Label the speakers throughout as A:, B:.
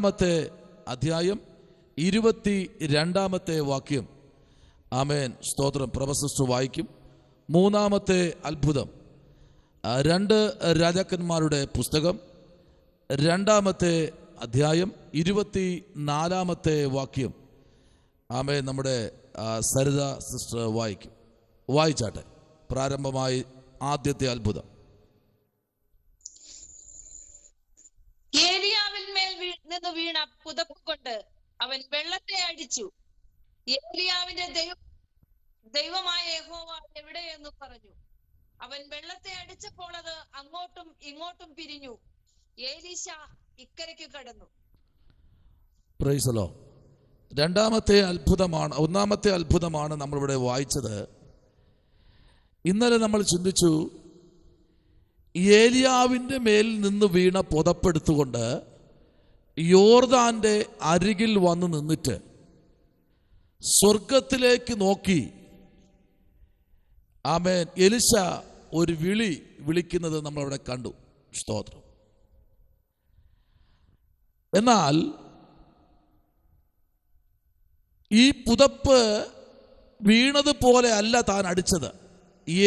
A: രണ്ടാമത്തെ അധ്യായം 22 വാക്യം. ആമേൻ, സ്തോത്രം. പ്രൊഫസർ വായിക്കും. മൂന്നാമത്തെ അത്ഭുതം 2 രാജാക്കന്മാരുടെ പുസ്തകം 2 അധ്യായം 24 വാക്യം. ആമേൻ, നമ്മുടെ സരിത സിസ്റ്റർ വായിക്കും. വായിച്ചാട്ടെ. പ്രാരംഭമായി ആദ്യത്തെ അത്ഭുതം.
B: ഏലിയാവിന്മേൽ നിന്ന് വീണ പുതപ്പ് കൊണ്ട് അവൻ വെള്ളത്തെ അടിച്ചു. ഏലിയാവിന്റെ ദൈവമായ യഹോവ എവിടെയെന്ന് പറഞ്ഞു. അവൻ വെള്ളത്തെ അടിച്ചപ്പോൾ അത് അങ്ങോട്ടും ഇങ്ങോട്ടും പിരിഞ്ഞു. ഏലീശ ഇക്കരയ്ക്ക് കടന്നു.
A: Price the Lord. രണ്ടാമത്തെ അത്ഭുതമാണ്. ഒന്നാമത്തെ അത്ഭുതമാണ് നമ്മളിവിടെ വായിച്ചത്. ഇന്നലെ നമ്മൾ ചിന്തിച്ചു, ഏലിയാവിൻ്റെ മേൽ നിന്ന് വീണ പുതപ്പെടുത്തുകൊണ്ട് യോർദാന്റെ അരികിൽ വന്ന് നിന്നിട്ട് സ്വർഗത്തിലേക്ക് നോക്കി ആമേൻ എലിശ ഒരു വിളിക്കുന്നത് നമ്മളവിടെ കണ്ടു. സ്തോത്രം. എന്നാൽ ഈ പുതപ്പ് വീണതുപോലെ അല്ല താൻ അടിച്ചത്.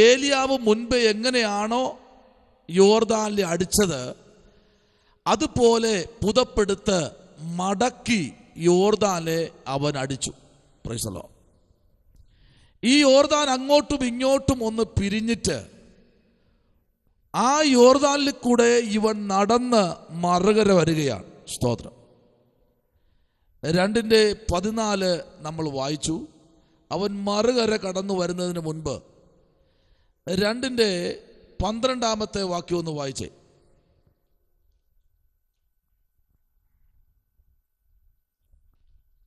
A: ഏലിയാവ് മുൻപ് എങ്ങനെയാണോ യോർദാനിൽ അടിച്ചത്, അതുപോലെ പുതപ്പെടുത്ത് മടക്കി യോർദാനെ അവൻ അടിച്ചു. Price the Lord. ഈ യോർദാൻ അങ്ങോട്ടും ഇങ്ങോട്ടും ഒന്ന് പിരിഞ്ഞിട്ട് ആ യോർദാനിൽ കൂടെ ഇവൻ നടന്ന് മറുകര വരികയാണ്. സ്തോത്രം. 2:14 നമ്മൾ വായിച്ചു. അവൻ മറുകര കടന്നു വരുന്നതിന് മുൻപ് 2:12 വാക്യം ഒന്ന് വായിച്ചേ.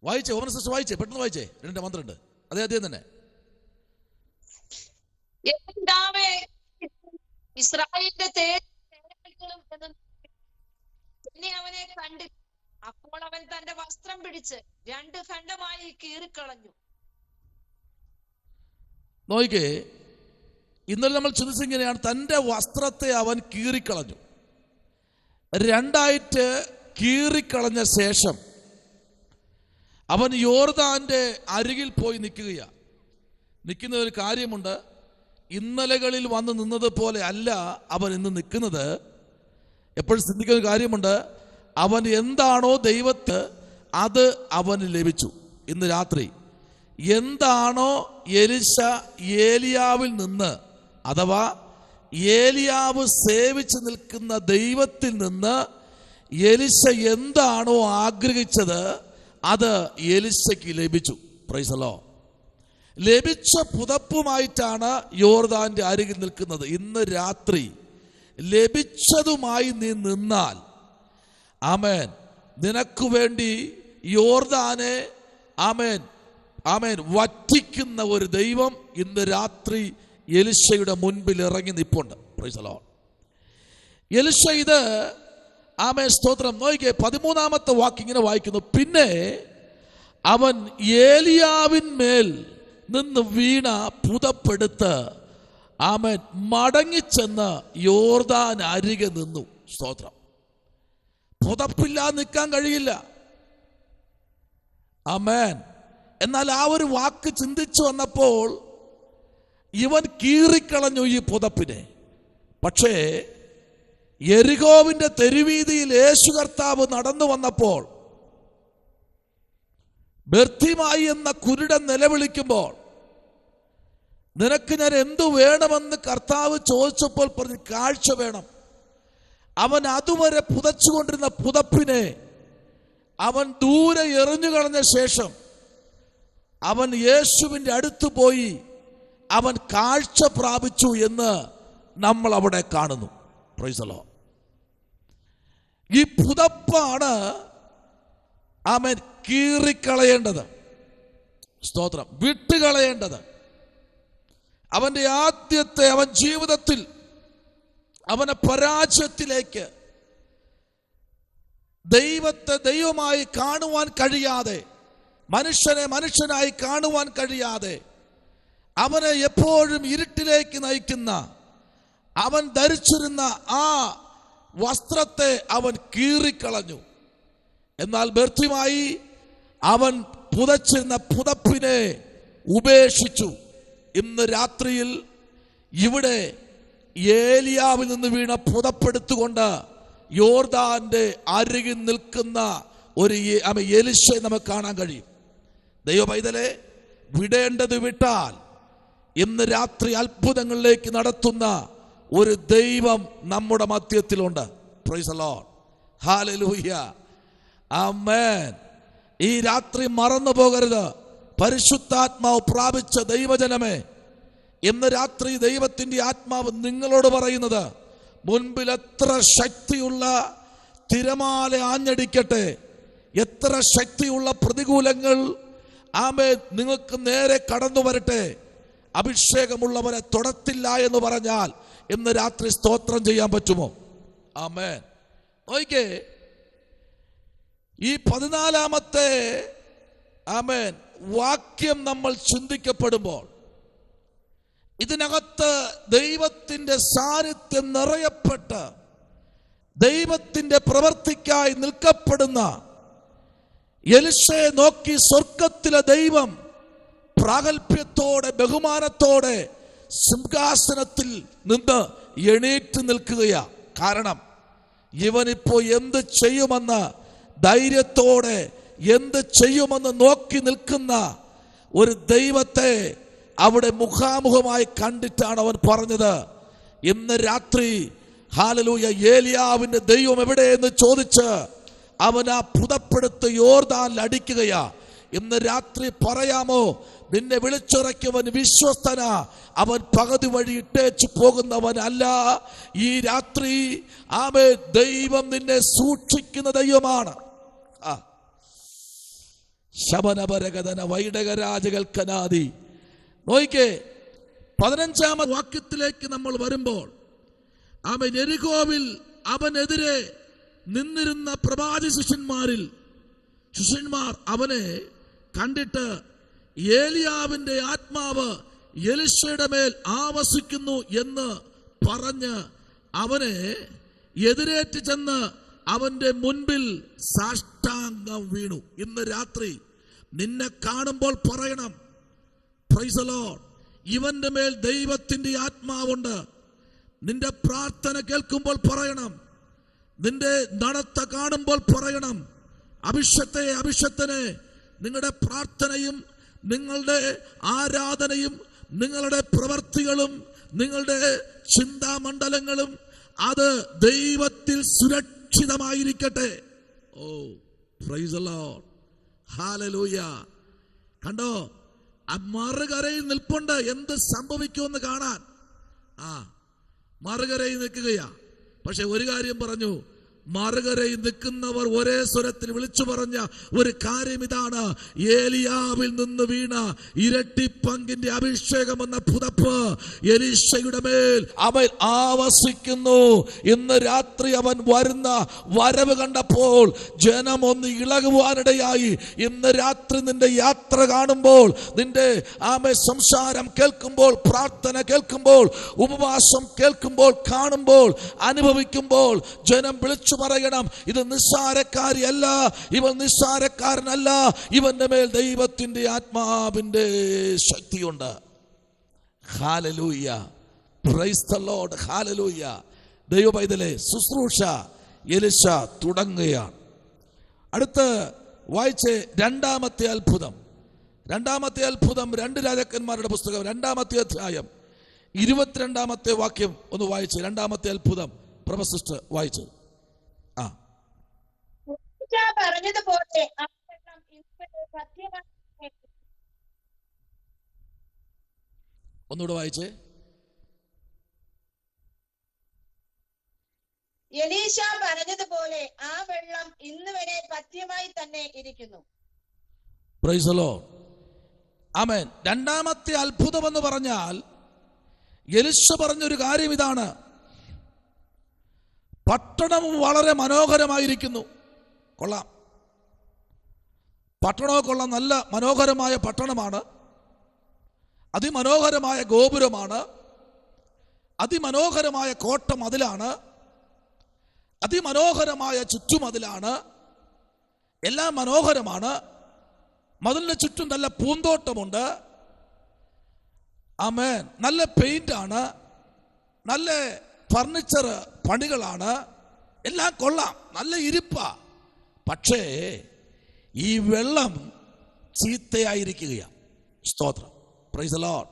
A: വായിച്ചേ, ഓമന സിസ്റ്റർ വായിച്ചേ, പെട്ടെന്ന് വായിച്ചേ. 2:12 അതേ അദ്ദേഹം തന്നെ.
B: ഇസ്രായേലിന്റെ തേജസ്സും പിന്നെ അവനെ കണ്ടില്ല. അപ്പോൾ അവൻ തന്റെ വസ്ത്രം പിടിച്ച് 2 ഖണ്ഡമായി കീറിക്കളഞ്ഞു.
A: നോയിക്കേ, ഇന്നലെ നമ്മൾ ചിന്തിച്ചിങ്ങനെയാണ്, തൻ്റെ വസ്ത്രത്തെ അവൻ കീറിക്കളഞ്ഞു. 2 കീറിക്കളഞ്ഞ ശേഷം അവൻ യോർദാന്റെ അരികിൽ പോയി നിൽക്കുകയാണ്. നിൽക്കുന്ന ഒരു കാര്യമുണ്ട്. ഇന്നലകളിൽ വന്ന് നിന്നതുപോലെ അല്ല അവൻ ഇന്ന് നിൽക്കുന്നത്. എപ്പോഴും ചിന്തിക്കുന്ന കാര്യമുണ്ട്. അവൻ എന്താണോ ദൈവത്തെ അത് അവന് ലഭിച്ചു. ഇന്ന് രാത്രി എന്താണോ എലിശ ഏലിയാവിൽ നിന്ന്, അഥവാ ഏലിയാവ് സേവിച്ച് നിൽക്കുന്ന ദൈവത്തിൽ നിന്ന് എലിശ എന്താണോ ആഗ്രഹിച്ചത് അത് എലിശയ്ക്ക് ലഭിച്ചു. Price the Lord. ലഭിച്ച പുതപ്പുമായിട്ടാണ് യോർദാന്റെ അരികിൽ നിൽക്കുന്നത്. ഇന്ന് രാത്രി ലഭിച്ചതുമായി നീ നിന്നാൽ, ആമേൻ, നിനക്ക് വേണ്ടി യോർദാനെ ആമേൻ ആമേൻ വറ്റിക്കുന്ന ഒരു ദൈവം ഇന്ന് രാത്രി എലിശയുടെ മുൻപിൽ ഇറങ്ങി നിൽപ്പുണ്ട്. Price the Lord. എലിശ ഇത് ആമേൻ, സ്തോത്രം. നോക്കിക്കേ, 13 വാക്യം ഇങ്ങനെ വായിക്കുന്നു. പിന്നെ അവൻ ഏലിയാവിന്മേൽ നിന്ന് വീണ പുതപ്പെടുത്ത് ആമേൻ മടങ്ങിച്ചെന്ന് യോർദാൻ അരികെ നിന്നു. സ്തോത്രം. പുതപ്പില്ലാതെ നിൽക്കാൻ കഴിയില്ല. ആമേൻ. എന്നാൽ ആ ഒരു വാക്ക് ചിന്തിച്ചു വന്നപ്പോൾ ഇവൻ കീറിക്കളഞ്ഞു ഈ പുതപ്പിനെ. പക്ഷേ യെരിഹോവിന്റെ തെരുവീതിയിൽ യേശു കർത്താവ് നടന്നു വന്നപ്പോൾ ബർത്തിമായി എന്ന കുരുടൻ നിലവിളിക്കുമ്പോൾ, നിനക്ക് ഞാൻ എന്തു വേണമെന്ന് കർത്താവ് ചോദിച്ചപ്പോൾ പറഞ്ഞു, കാഴ്ച വേണം. അവൻ അതുവരെ പുതച്ചുകൊണ്ടിരുന്ന പുതപ്പിനെ അവൻ ദൂരെ എറിഞ്ഞു കളഞ്ഞ ശേഷം അവൻ യേശുവിൻ്റെ അടുത്ത് പോയി അവൻ കാഴ്ച പ്രാപിച്ചു എന്ന് നമ്മൾ അവിടെ കാണുന്നു. Price the Lord. ഈ പുതപ്പാണ് അവൻ കീറിക്കളയേണ്ടത്. സ്തോത്രം. വിട്ടുകളയേണ്ടത്. അവന്റെ ആദ്യത്തെ അവൻ ജീവിതത്തിൽ അവനെ പരാജയത്തിലേക്ക്, ദൈവത്തെ ദൈവമായി കാണുവാൻ കഴിയാതെ, മനുഷ്യനെ മനുഷ്യനായി കാണുവാൻ കഴിയാതെ, അവനെ എപ്പോഴും ഇരുട്ടിലേക്ക് നയിക്കുന്ന, അവൻ ധരിച്ചിരുന്ന ആ വസ്ത്രത്തെ അവൻ കീറിക്കളഞ്ഞു. എന്നാൽ ബർത്തിമായി അവൻ പുതച്ചിരുന്ന പുതപ്പിനെ ഉപേക്ഷിച്ചു. ഇന്ന് രാത്രിയിൽ ഇവിടെ ഏലിയാവിൽ നിന്ന് വീണ പുതപ്പെടുത്തുകൊണ്ട് യോർദാന്റെ അരികിൽ നിൽക്കുന്ന ഒരു എലിശയെ നമുക്ക് കാണാൻ കഴിയും. ദൈവ പൈതലെ, വിടേണ്ടത് വിട്ടാൽ ഇന്ന് രാത്രി അത്ഭുതങ്ങളിലേക്ക് നടത്തുന്ന ഒരു ദൈവം നമ്മുടെ മധ്യത്തിലുണ്ട്. പ്രൈസ് ദി ലോർഡ്, ഹല്ലേലൂയ, ആമേൻ. ഈ രാത്രി മറന്നു പോകരുത്. പരിശുദ്ധാത്മാവ് പ്രാപിച്ച ദൈവജനമേ, ഇന്ന് രാത്രി ദൈവത്തിന്റെ ആത്മാവ് നിങ്ങളോട് പറയുന്നത്, മുൻപിൽ എത്ര ശക്തിയുള്ള തിരമാല ആഞ്ഞടിക്കട്ടെ, എത്ര ശക്തിയുള്ള പ്രതികൂലങ്ങൾ ആമേൻ നിങ്ങൾക്ക് നേരെ കടന്നു വരട്ടെ, അഭിഷേകമുള്ളവരെ തൊടത്തില്ല എന്ന് പറഞ്ഞാൽ ഇന്ന് രാത്രി സ്തോത്രം ചെയ്യാൻ പറ്റുമോ? ആമേൻ. നോക്കിക്കേ, ഈ 14-ാമത്തെ ആമേൻ വാക്യം നമ്മൾ ചിന്തിക്കപ്പെടുമ്പോൾ ഇതിനകത്ത് ദൈവത്തിന്റെ സാന്നിധ്യം നിറയപ്പെട്ട് ദൈവത്തിന്റെ പ്രവൃത്തിക്കായി നിൽക്കപ്പെടുന്ന എലിശയെ നോക്കി സ്വർഗത്തിലെ ദൈവം പ്രാഗൽഭ്യത്തോടെ ബഹുമാനത്തോടെ സിംഹാസനത്തിൽ നിന്ന് എണീറ്റ് നിൽക്കുകയാ. കാരണം ഇവനിപ്പോ എന്ത് ചെയ്യുമെന്ന് ധൈര്യത്തോടെ എന്ത് ചെയ്യുമെന്ന് നോക്കി നിൽക്കുന്ന ഒരു ദൈവത്തെ അവിടെ മുഖാമുഖമായി കണ്ടിട്ടാണ് അവൻ പറഞ്ഞത്, ഇന്ന് രാത്രി ഹല്ലേലൂയ ഏലിയാവിന്റെ ദൈവം എവിടെയെന്ന് ചോദിച്ച് അവൻ ആ പുതപ്പെടുത്ത് യോർദാനിൽ അടിക്കുകയാ. ഇന്ന് രാത്രി പറയാമോ, നിന്നെ വിളിച്ചിറക്കിയവൻ വിശ്വസ്തനാ, അവൻ പകുതി വഴി ഇട്ടേച്ചു പോകുന്നവനല്ല. ഈ രാത്രി ആമേൻ ദൈവം നിന്നെ സൂക്ഷിക്കുന്ന ദൈവമാണ്. ശബനപരകഥന വൈഡകരാജകൽക്കനാദി. നോയിക്കേ, 15-ാമത്തെ വാക്യത്തിലേക്ക് നമ്മൾ വരുമ്പോൾ ആമേൻ യെരിഹോവിൽ അവനെതിരെ നിന്നിരുന്ന പ്രവാചക ശിഷ്യന്മാർ അവനെ കണ്ടിട്ട് ഏലിയാവിന്റെ ആത്മാവ് എലിശയുടെ മേൽ ആവസിക്കുന്നു എന്ന് പറഞ്ഞ് അവനെ എതിരേറ്റ് ചെന്ന് അവന്റെ മുൻപിൽ സാഷ്ടാംഗം വീണു. ഇന്ന് രാത്രി നിന്നെ കാണുമ്പോൾ പറയണം, പ്രൈസ് ദി ലോർഡ്, ഇവന്റെ മേൽ ദൈവത്തിന്റെ ആത്മാവുണ്ട്. നിന്റെ പ്രാർത്ഥന കേൾക്കുമ്പോൾ പറയണം, നിന്റെ നടത്ത കാണുമ്പോൾ പറയണം, അഭിഷത്തനെ നിങ്ങളുടെ പ്രാർത്ഥനയും നിങ്ങളുടെ ആരാധനയും നിങ്ങളുടെ പ്രവർത്തികളും നിങ്ങളുടെ ചിന്താമണ്ഡലങ്ങളും അത് ദൈവത്തിൽ സുരക്ഷിതമായിരിക്കട്ടെ. ഓ പ്രൈസ് ദി ലോർഡ്, ഹല്ലേലൂയ. കണ്ടോ, ആ മറുകരയിൽ നിൽപ്പുണ്ട് എന്ത് സംഭവിക്കുമെന്ന് കാണാൻ. മറുകരയിൽ നിൽക്കുകയാ. പക്ഷെ ഒരു കാര്യം പറഞ്ഞു, മറുകരയിൽ നിൽക്കുന്നവർ ഒരേ സ്വരത്തിൽ വിളിച്ചു പറഞ്ഞ ഒരു കാര്യം ഇതാണ്, ഏലിയാവിൽ നിന്ന് വീണ ഇരട്ടിപ്പങ്കിന്റെ അഭിഷേകം എന്ന പുതപ്പ് എലീശയുടെ മേൽ അവൻ ആവസിക്കുന്നു. ഇന്ന് രാത്രി അവൻ വരുന്ന വരവ് കണ്ടപ്പോൾ ജനം ഒന്ന് ഇളകുവാനിടയായി. ഇന്ന് രാത്രി നിന്റെ യാത്ര കാണുമ്പോൾ, നിന്റെ സംസാരം കേൾക്കുമ്പോൾ, പ്രാർത്ഥന കേൾക്കുമ്പോൾ, ഉപവാസം കേൾക്കുമ്പോൾ, കാണുമ്പോൾ, അനുഭവിക്കുമ്പോൾ ജനം വിളിച്ചു പറയണം, ഇത് നിസ്സാരക്കാരിയല്ല, ഇവൻ നിസ്സാരക്കാരനല്ല, ഇവന്റെ മേൽ ദൈവത്തിന്റെ ആത്മാവിന്റെ ശക്തിയുണ്ട്. Hallelujah, praise the Lord, hallelujah. ദൈവ പൈതലേ, ശുശ്രൂഷ എലിശ തുടങ്ങുകയാണ്. അടുത്ത് വായിച്ച് രണ്ടാമത്തെ അത്ഭുതം 2 രാജാക്കന്മാരുടെ പുസ്തകം 2-ാമത്തെ അധ്യായം 22-ാമത്തെ വാക്യം ഒന്ന് വായിച്ച്. 2-ാമത്തെ അത്ഭുതം പ്രൊഫസർ വായിച്ചു.
B: പറഞ്ഞതുപോലെ
A: ഒന്നുകൂടെ വായിച്ചേ.
B: എലീശ പറഞ്ഞതുപോലെ ആ വെള്ളം ഇന്ന് വരെ പഥ്യമായി തന്നെ ഇരിക്കുന്നു.
A: പ്രൈസ് ദി ലോർഡ്, ആമേൻ. 2-ാമത്തെ അത്ഭുതം എന്ന് പറഞ്ഞാൽ എലീശ പറഞ്ഞൊരു കാര്യം ഇതാണ്, പട്ടണം വളരെ മനോഹരമായിരിക്കുന്നു. കൊള്ളാം, പട്ടണമൊക്കെ കൊള്ളാം, നല്ല മനോഹരമായ പട്ടണമാണ്, അതിമനോഹരമായ ഗോപുരമാണ്, അതിമനോഹരമായ കോട്ട മതിലാണ്, അതിമനോഹരമായ ചുറ്റുമതിലാണ്. എല്ലാം മനോഹരമാണ്. മതിലിന് ചുറ്റും നല്ല പൂന്തോട്ടമുണ്ട്. ആമേൻ. നല്ല പെയിന്റാണ്, നല്ല ഫർണിച്ചർ പണികളാണ്, എല്ലാം കൊള്ളാം, നല്ല ഇരിപ്പാ. പക്ഷേ ഈ വെള്ളം ചീത്തയായിരിക്കുകയാണ്. സ്തോത്രം, പ്രൈസ് ദി ലോർഡ്.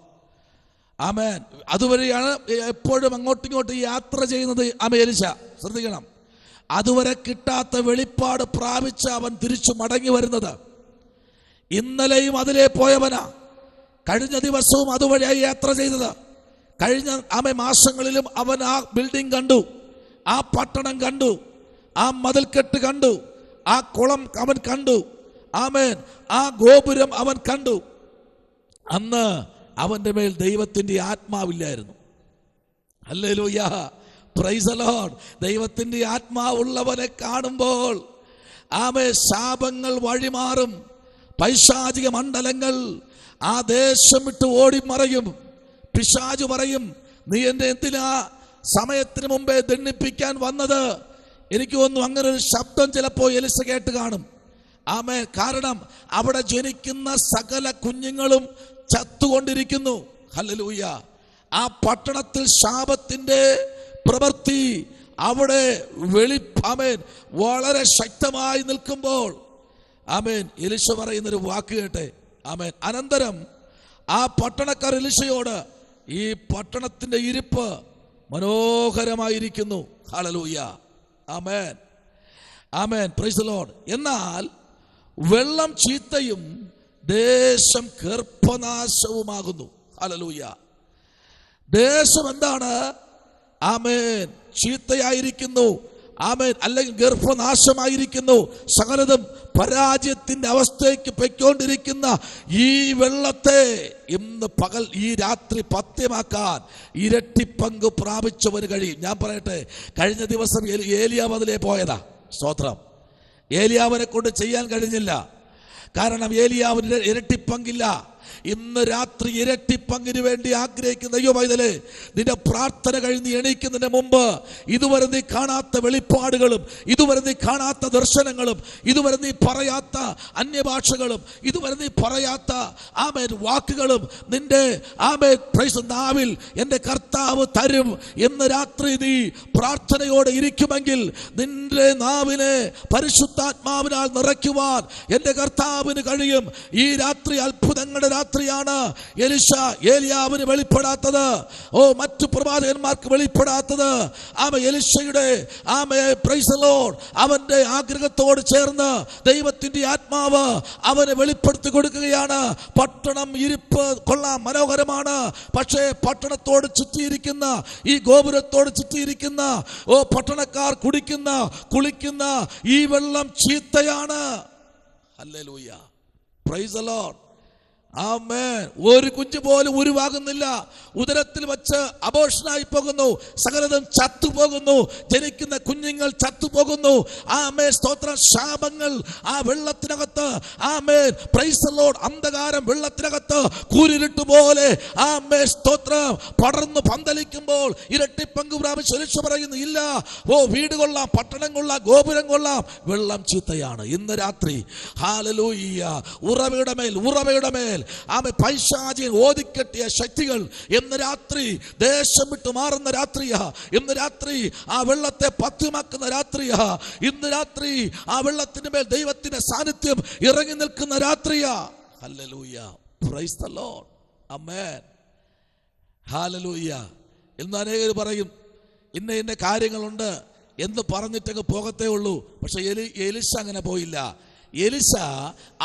A: ആമേൻ. അതുവരെയാണ് എപ്പോഴും അങ്ങോട്ടും ഇങ്ങോട്ടും യാത്ര ചെയ്യുന്നത്. എലീശ ശ്രദ്ധിക്കണം, അതുവരെ കിട്ടാത്ത വെളിപ്പാട് പ്രാപിച്ച് അവൻ തിരിച്ചു മടങ്ങി വരുന്നത്. ഇന്നലെയും അതിലേ പോയവനാ, കഴിഞ്ഞ ദിവസവും അതുവഴിയായി യാത്ര ചെയ്തത്. കഴിഞ്ഞ മാസങ്ങളിലും അവൻ ആ ബിൽഡിംഗ് കണ്ടു, ആ പട്ടണം കണ്ടു, ആ മതിൽക്കെട്ട് കണ്ടു, ആ കുളം അവൻ കണ്ടു. ആമേൻ. ആ ഗോപുരം അവൻ കണ്ടു. അന്ന് അവന്റെ മേൽ ദൈവത്തിന്റെ ആത്മാവില്ലായിരുന്നു. Hallelujah, praise the Lord. ദൈവത്തിന്റെ ആത്മാവുള്ളവനെ കാണുമ്പോൾ ശാപങ്ങൾ വഴിമാറും. പൈശാചിക മണ്ഡലങ്ങൾ ആ ദേശം വിട്ട് ഓടിമറയും. പിശാച് പറയും, നീ എന്നെ എന്തിനാ സമയത്തിന് മുമ്പേ ദണ്ഡിപ്പിക്കാൻ വന്നത്? എനിക്ക് തോന്നുന്നു അങ്ങനെ ഒരു ശബ്ദം ചിലപ്പോൾ എലിസ കേട്ട് കാണും. കാരണം അവിടെ ജനിക്കുന്ന സകല കുഞ്ഞുങ്ങളും ചത്തുകൊണ്ടിരിക്കുന്നു. ഹല്ലേലൂയ. ആ പട്ടണത്തിൽ ശാപത്തിന്റെ പ്രവൃത്തി അവിടെ വളരെ ശക്തമായി നിൽക്കുമ്പോൾ എലിശ പറയുന്നൊരു വാക്ക് കേട്ടെ. അനന്തരം ആ പട്ടണക്കാർ എലിശയോട്, ഈ പട്ടണത്തിന്റെ ഇരിപ്പ് മനോഹരമായിരിക്കുന്നു. Hallelujah, amen, amen, praise the Lord. എന്നാൽ വെള്ളം ചീത്തയും ദേശം ഗർഭനാശവുമാകുന്നു. ഹല്ലേലൂയ. ദേശം എന്താണ്? ആമേൻ, ചീത്തയായിരിക്കുന്നു. ആമേൻ. അല്ലെങ്കിൽ ഗർഭനാശമായിരിക്കുന്നു. സകലതും പരാജയത്തിന്റെ അവസ്ഥയ്ക്ക് പൊയ്ക്കൊണ്ടിരിക്കുന്ന ഈ വെള്ളത്തെ ഇന്ന് പകൽ ഈ രാത്രി പത്യമാക്കാൻ ഇരട്ടിപ്പങ്ക് പ്രാപിച്ചവന് കഴിയും. ഞാൻ പറയട്ടെ, കഴിഞ്ഞ ദിവസം ഏലിയാവ് അതിലേ പോയതാ. സ്തോത്രം. ഏലിയാവിനെ കൊണ്ട് ചെയ്യാൻ കഴിഞ്ഞില്ല. കാരണം ഏലിയാവിന് ഇരട്ടിപ്പങ്കില്ല. ഇന്ന് രാത്രി ഇരട്ടിപ്പങ്കിന് വേണ്ടി ആഗ്രഹിക്കുന്ന ദൈവമൈതലേ, നിന്റെ പ്രാർത്ഥന കഴിഞ്ഞ് എണീക്കുന്നതിന് മുമ്പ് ഇതുവരെ നീ കാണാത്ത വെളിപ്പാടുകളും, ഇതുവരെ നീ കാണാത്ത ദർശനങ്ങളും, ഇതുവരെ നീ പറയാത്ത അന്യഭാഷകളും, ഇതുവരെ നീ പറയാത്ത വാക്കുകളും നിന്റെ നാവിൽ എൻ്റെ കർത്താവ് തരും. എന്ന് രാത്രി നീ പ്രാർത്ഥനയോടെ ഇരിക്കുമെങ്കിൽ നിന്റെ നാവിനെ പരിശുദ്ധാത്മാവിനാൽ നിറയ്ക്കുവാൻ എൻ്റെ കർത്താവിന് കഴിയും. ഈ രാത്രി അത്ഭുതങ്ങളുടെ രാത്രിയാണ്. എലിശ ഏലിയാവിന് വെളിപ്പെടാത്തത്, മറ്റു പ്രവാചകന്മാർക്ക് വെളിപ്പെടാത്തത്. എലിശയുടെ പ്രൈസ് ദി ലോർഡ് അവന്റെ ആഗ്രഹത്തോട് ചേർന്ന് ദൈവത്തിന്റെ ആത്മാവ് അവനെ വെളിപ്പെടുത്തി കൊടുക്കുകയാണ്. പട്ടണം ഇരിപ്പ് കൊള്ളാം, മനോഹരമാണ്. പക്ഷേ പട്ടണത്തോട് ചുറ്റിയിരിക്കുന്ന, ഈ ഗോപുരത്തോട് ചുറ്റിയിരിക്കുന്ന പട്ടണക്കാർ കുളിക്കുന്ന ഈ വെള്ളം ചീത്തയാണ്. Hallelujah, praise the Lord, amen. ഒരു കുഞ്ഞു പോലും ഉരുവാകുന്നില്ല. ഉദരത്തിൽ വെച്ച് അബോർഷനായി പോകുന്നു. സകലതും ചത്തുപോകുന്നു. ജനിക്കുന്ന കുഞ്ഞുങ്ങൾ ചത്തുപോകുന്നു. ആമേൻ, സ്തോത്രം. ശാപങ്ങൾ ആ വെള്ളത്തിനകത്ത്, ആമേൻ, പ്രൈസ് ദി ലോർഡ്, അന്ധകാരം വെള്ളത്തിനകത്ത് കൂരിരുട്ട് പോലെ, ആമേൻ, സ്തോത്രം, പടർന്നു പന്തലിക്കുമ്പോൾ ഇരട്ടിപ്പങ്ക് പ്രാപിച്ച് എലിശ പറയുന്നു, ഇല്ല, വീട് കൊള്ളാം, പട്ടണം കൊള്ളാം, ഗോപുരം കൊള്ളാം, വെള്ളം ചീത്തയാണ്. ഇന്ന് രാത്രി ഹല്ലേലൂയ, ഉറവയുടെ മേൽ പൈശാചികൻ ഓതിക്കെട്ടിയ ശക്തികൾ ഇന്ന് രാത്രി ദേശം വിട്ടു മാറുന്ന രാത്രിയാ. ഇന്ന് രാത്രി ആ വെള്ളത്തെ പത്യമാക്കുന്ന രാത്രിയാ. ഇന്ന് രാത്രി ആ വെള്ളത്തിന് മേൽ ദൈവത്തിന്റെ സാന്നിധ്യം ഇറങ്ങി നിൽക്കുന്ന രാത്രിയാ. Hallelujah, praise the Lord, amen, hallelujah. ഇന്ന് അനേകർ പറയും, ഇന്ന കാര്യങ്ങളുണ്ട് എന്ന് പറഞ്ഞിട്ടങ്ങ് പോകത്തേ ഉള്ളൂ. പക്ഷെ എലിശ അങ്ങനെ പോയില്ല. എലിശ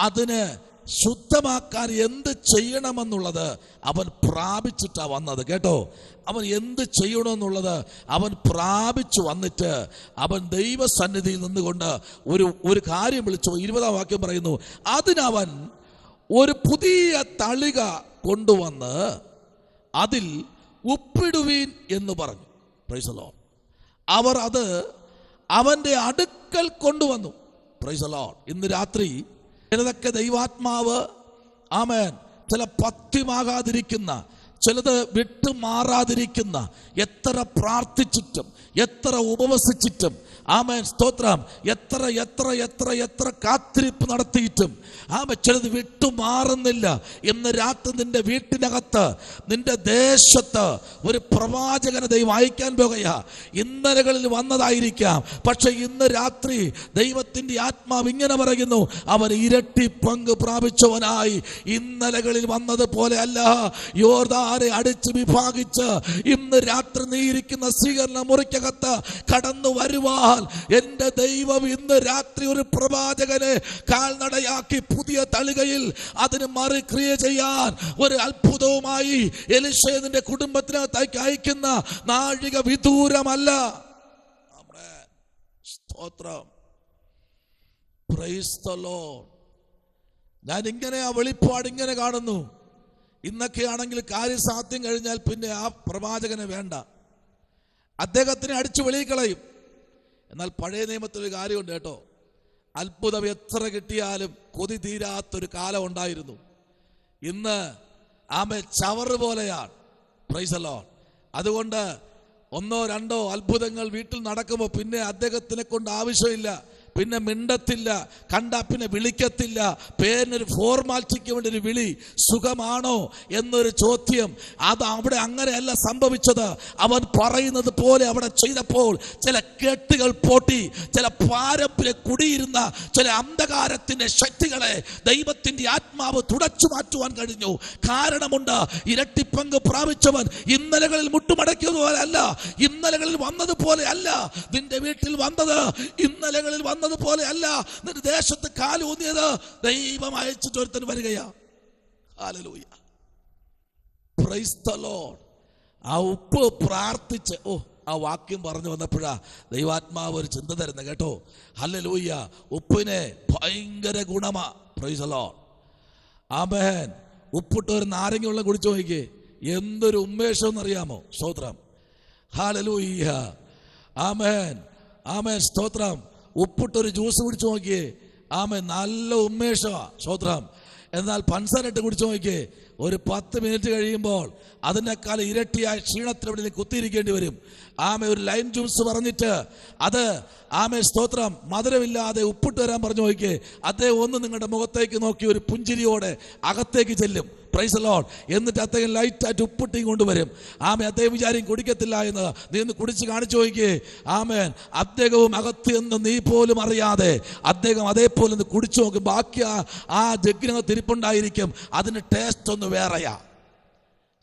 A: അതിന് ശുദ്ധമാക്കാൻ എന്ത് ചെയ്യണമെന്നുള്ളത് അവൻ പ്രാപിച്ചിട്ടാ വന്നത്. കേട്ടോ, അവൻ എന്ത് ചെയ്യണമെന്നുള്ളത് അവൻ പ്രാപിച്ചു വന്നിട്ട് അവൻ ദൈവസന്നിധിയിൽ നിന്നുകൊണ്ട് ഒരു കാര്യം വിളിച്ചു. 20-ാം വാക്യം പറയുന്നു, അതിനവൻ ഒരു പുതിയ തളിക കൊണ്ടുവന്ന് അതിൽ ഉപ്പിടുവീൻ എന്ന് പറഞ്ഞു. Price the Lord. അവർ അത് അവന്റെ അടുക്കൽ കൊണ്ടുവന്നു. Price the Lord. ഇന്ന് രാത്രി ചിലതൊക്കെ ദൈവാത്മാവ്, ആമേൻ, ചില പത്യമാകാതിരിക്കുന്ന, ചിലത് വിട്ടുമാറാതിരിക്കുന്ന, എത്ര പ്രാർത്ഥിച്ചിട്ടും എത്ര ഉപവസിച്ചിട്ടും, ആമേൻ സ്തോത്രം, എത്ര എത്ര എത്ര എത്ര കാത്തിരിപ്പ് നടത്തിയിട്ടും ചിലത് വിട്ടുമാറുന്നില്ല. ഇന്ന് രാത്രി നിന്റെ വീട്ടിനകത്ത്, നിന്റെ ദേശത്ത് ഒരു പ്രവാചകനെ ദൈവം അയക്കാൻ പോകുകയാ. ഇന്നലകളിൽ വന്നതായിരിക്കാം, പക്ഷെ ഇന്ന് രാത്രി ദൈവത്തിൻ്റെ ആത്മാവ് ഇങ്ങനെ പറയുന്നു, അവൻ ഇരട്ടി പങ്ക് പ്രാപിച്ചവനായി. ഇന്നലകളിൽ വന്നതുപോലെ അല്ല, യോർദാനെ അടിച്ച് വിഭാഗിച്ച് ഇന്ന് രാത്രി നീ ഇരിക്കുന്ന സ്വീകരണ മുറിക്കകത്ത് കടന്നു വരുവാൻ എന്റെ ദൈവം ഇന്ന് രാത്രി ഒരു പ്രവാചകനെ കാൽനടയാക്കി പുതിയ തളികയിൽ അതിന് മറുക്രിയ ചെയ്യാൻ ഒരു അത്ഭുതവുമായി എലീശയെ നിന്റെ കുടുംബത്തിനകത്തേക്ക് അയക്കുന്ന നാഴിക വിദൂരമല്ല. സ്തോത്രം. Praise the Lord. ഞാൻ ഇങ്ങനെ ആ വെളിപ്പാട് ഇങ്ങനെ കാണുന്നു. ഇന്നൊക്കെ ആണെങ്കിൽ കാര്യസാധ്യം കഴിഞ്ഞാൽ പിന്നെ ആ പ്രവാചകനെ വേണ്ട, അദ്ദേഹത്തിനെ അടിച്ചു വെളിക്കളയും. എന്നാൽ പഴയ നിയമത്തിലൊരു കാര്യമുണ്ട് കേട്ടോ, അത്ഭുതം എത്ര കിട്ടിയാലും കൊതി തീരാത്തൊരു കാലം ഉണ്ടായിരുന്നു. ഇന്ന് ചവറ് പോലെയാണ്. Price the Lord. അതുകൊണ്ട് ഒന്നോ രണ്ടോ അത്ഭുതങ്ങൾ വീട്ടിൽ നടക്കുമ്പോൾ പിന്നെ അദ്ദേഹത്തിനെ കൊണ്ട് ആവശ്യമില്ല, പിന്നെ മിണ്ടത്തില്ല, കണ്ടാ പിന്നെ വിളിക്കത്തില്ല. പേരിനൊരു ഫോർമാലിറ്റിക്ക് വേണ്ടി ഒരു വിളി, സുഖമാണോ എന്നൊരു ചോദ്യം. അത് അവിടെ അങ്ങനെയല്ല സംഭവിച്ചത്. അവൻ പറയുന്നത് പോലെ അവിടെ ചെയ്തപ്പോൾ ചില കെട്ടുകൾ പൊട്ടി, ചില പാരമ്പര്യ കുടിയിരുന്ന ചില അന്ധകാരത്തിന്റെ ശക്തികളെ ദൈവത്തിന്റെ ആത്മാവ് തുടച്ചു മാറ്റുവാൻ കഴിഞ്ഞു. കാരണമുണ്ട്, ഇരട്ടിപ്പങ്ക് പ്രാപിച്ചവൻ ഇന്നലകളിൽ മുട്ടുമടക്കിയതുപോലെ അല്ല, ഇന്നലകളിൽ വന്നതുപോലെ അല്ല നിന്റെ വീട്ടിൽ വന്നത്, ഇന്നലകളിൽ പോലെ അല്ല നിന്റെ ദേശത്ത് കാലൂന്നിയത്. ദൈവം അയച്ചിട്ട് ഒരുത്തൻ വരികയാ. ഹല്ലേലൂയ. Praise the Lord. ആ ഉപ്പ് പ്രാർത്ഥിച്ച് ആ വാക്യം പറഞ്ഞു വന്നപ്പോഴാ ദൈവാത്മാവ് ഒരു ചിന്ത തരുന്നത് കേട്ടോ. ഹല്ലേലൂയ. ഉപ്പിനെ ഭയങ്കര ഗുണമാ. Praise the Lord. ആമേൻ. ഉപ്പിട്ട് ഒരു നാരങ്ങ വെള്ളം കുടിച്ചു നോക്കിയേ, എന്തൊരു ഉന്മേഷം എന്നറിയാമോ? സ്തോത്രം. ഹല്ലേലൂയ. ആമേൻ. ആമേൻ. സ്തോത്രം. ഉപ്പിട്ടൊരു ജ്യൂസ് കുടിച്ചു നോക്കിയേ, നല്ല ഉന്മേഷമാ. സ്തോത്രം. എന്നാൽ പഞ്ചസാരയിട്ട് കുടിച്ചു നോക്കിയേ, ഒരു 10 മിനിറ്റ് കഴിയുമ്പോൾ അതിനേക്കാൾ ഇരട്ടിയായ ക്ഷീണത്തിൽ ഇവിടെ കുത്തിയിരിക്കേണ്ടി വരും. ഒരു ലൈം ജ്യൂസ് പറഞ്ഞിട്ട് അത് സ്തോത്രം മധുരമില്ലാതെ ഉപ്പിട്ട് വരാൻ പറഞ്ഞു നോക്കിയേ, അദ്ദേഹം ഒന്ന് നിങ്ങളുടെ മുഖത്തേക്ക് നോക്കി ഒരു പുഞ്ചിരിയോടെ അകത്തേക്ക് ചെല്ലും. Price the Lord. എന്നിട്ട് അദ്ദേഹം ലൈറ്റായിട്ട് ഉപ്പിട്ടി കൊണ്ടുവരും. അദ്ദേഹം വിചാരം കുടിക്കത്തില്ല എന്ന്. നീ ഒന്ന് കുടിച്ച് കാണിച്ചു നോക്കിയേ. അദ്ദേഹവും അകത്ത് എന്ന് നീ പോലും അറിയാതെ അദ്ദേഹം അതേപോലെ കുടിച്ചു നോക്കും. ബാക്കി ആ ജഗ്ഗിനകത്ത് ഇരിപ്പുണ്ടായിരിക്കും. അതിന് ടേസ്റ്റ് ഒന്ന് വേറെയാ.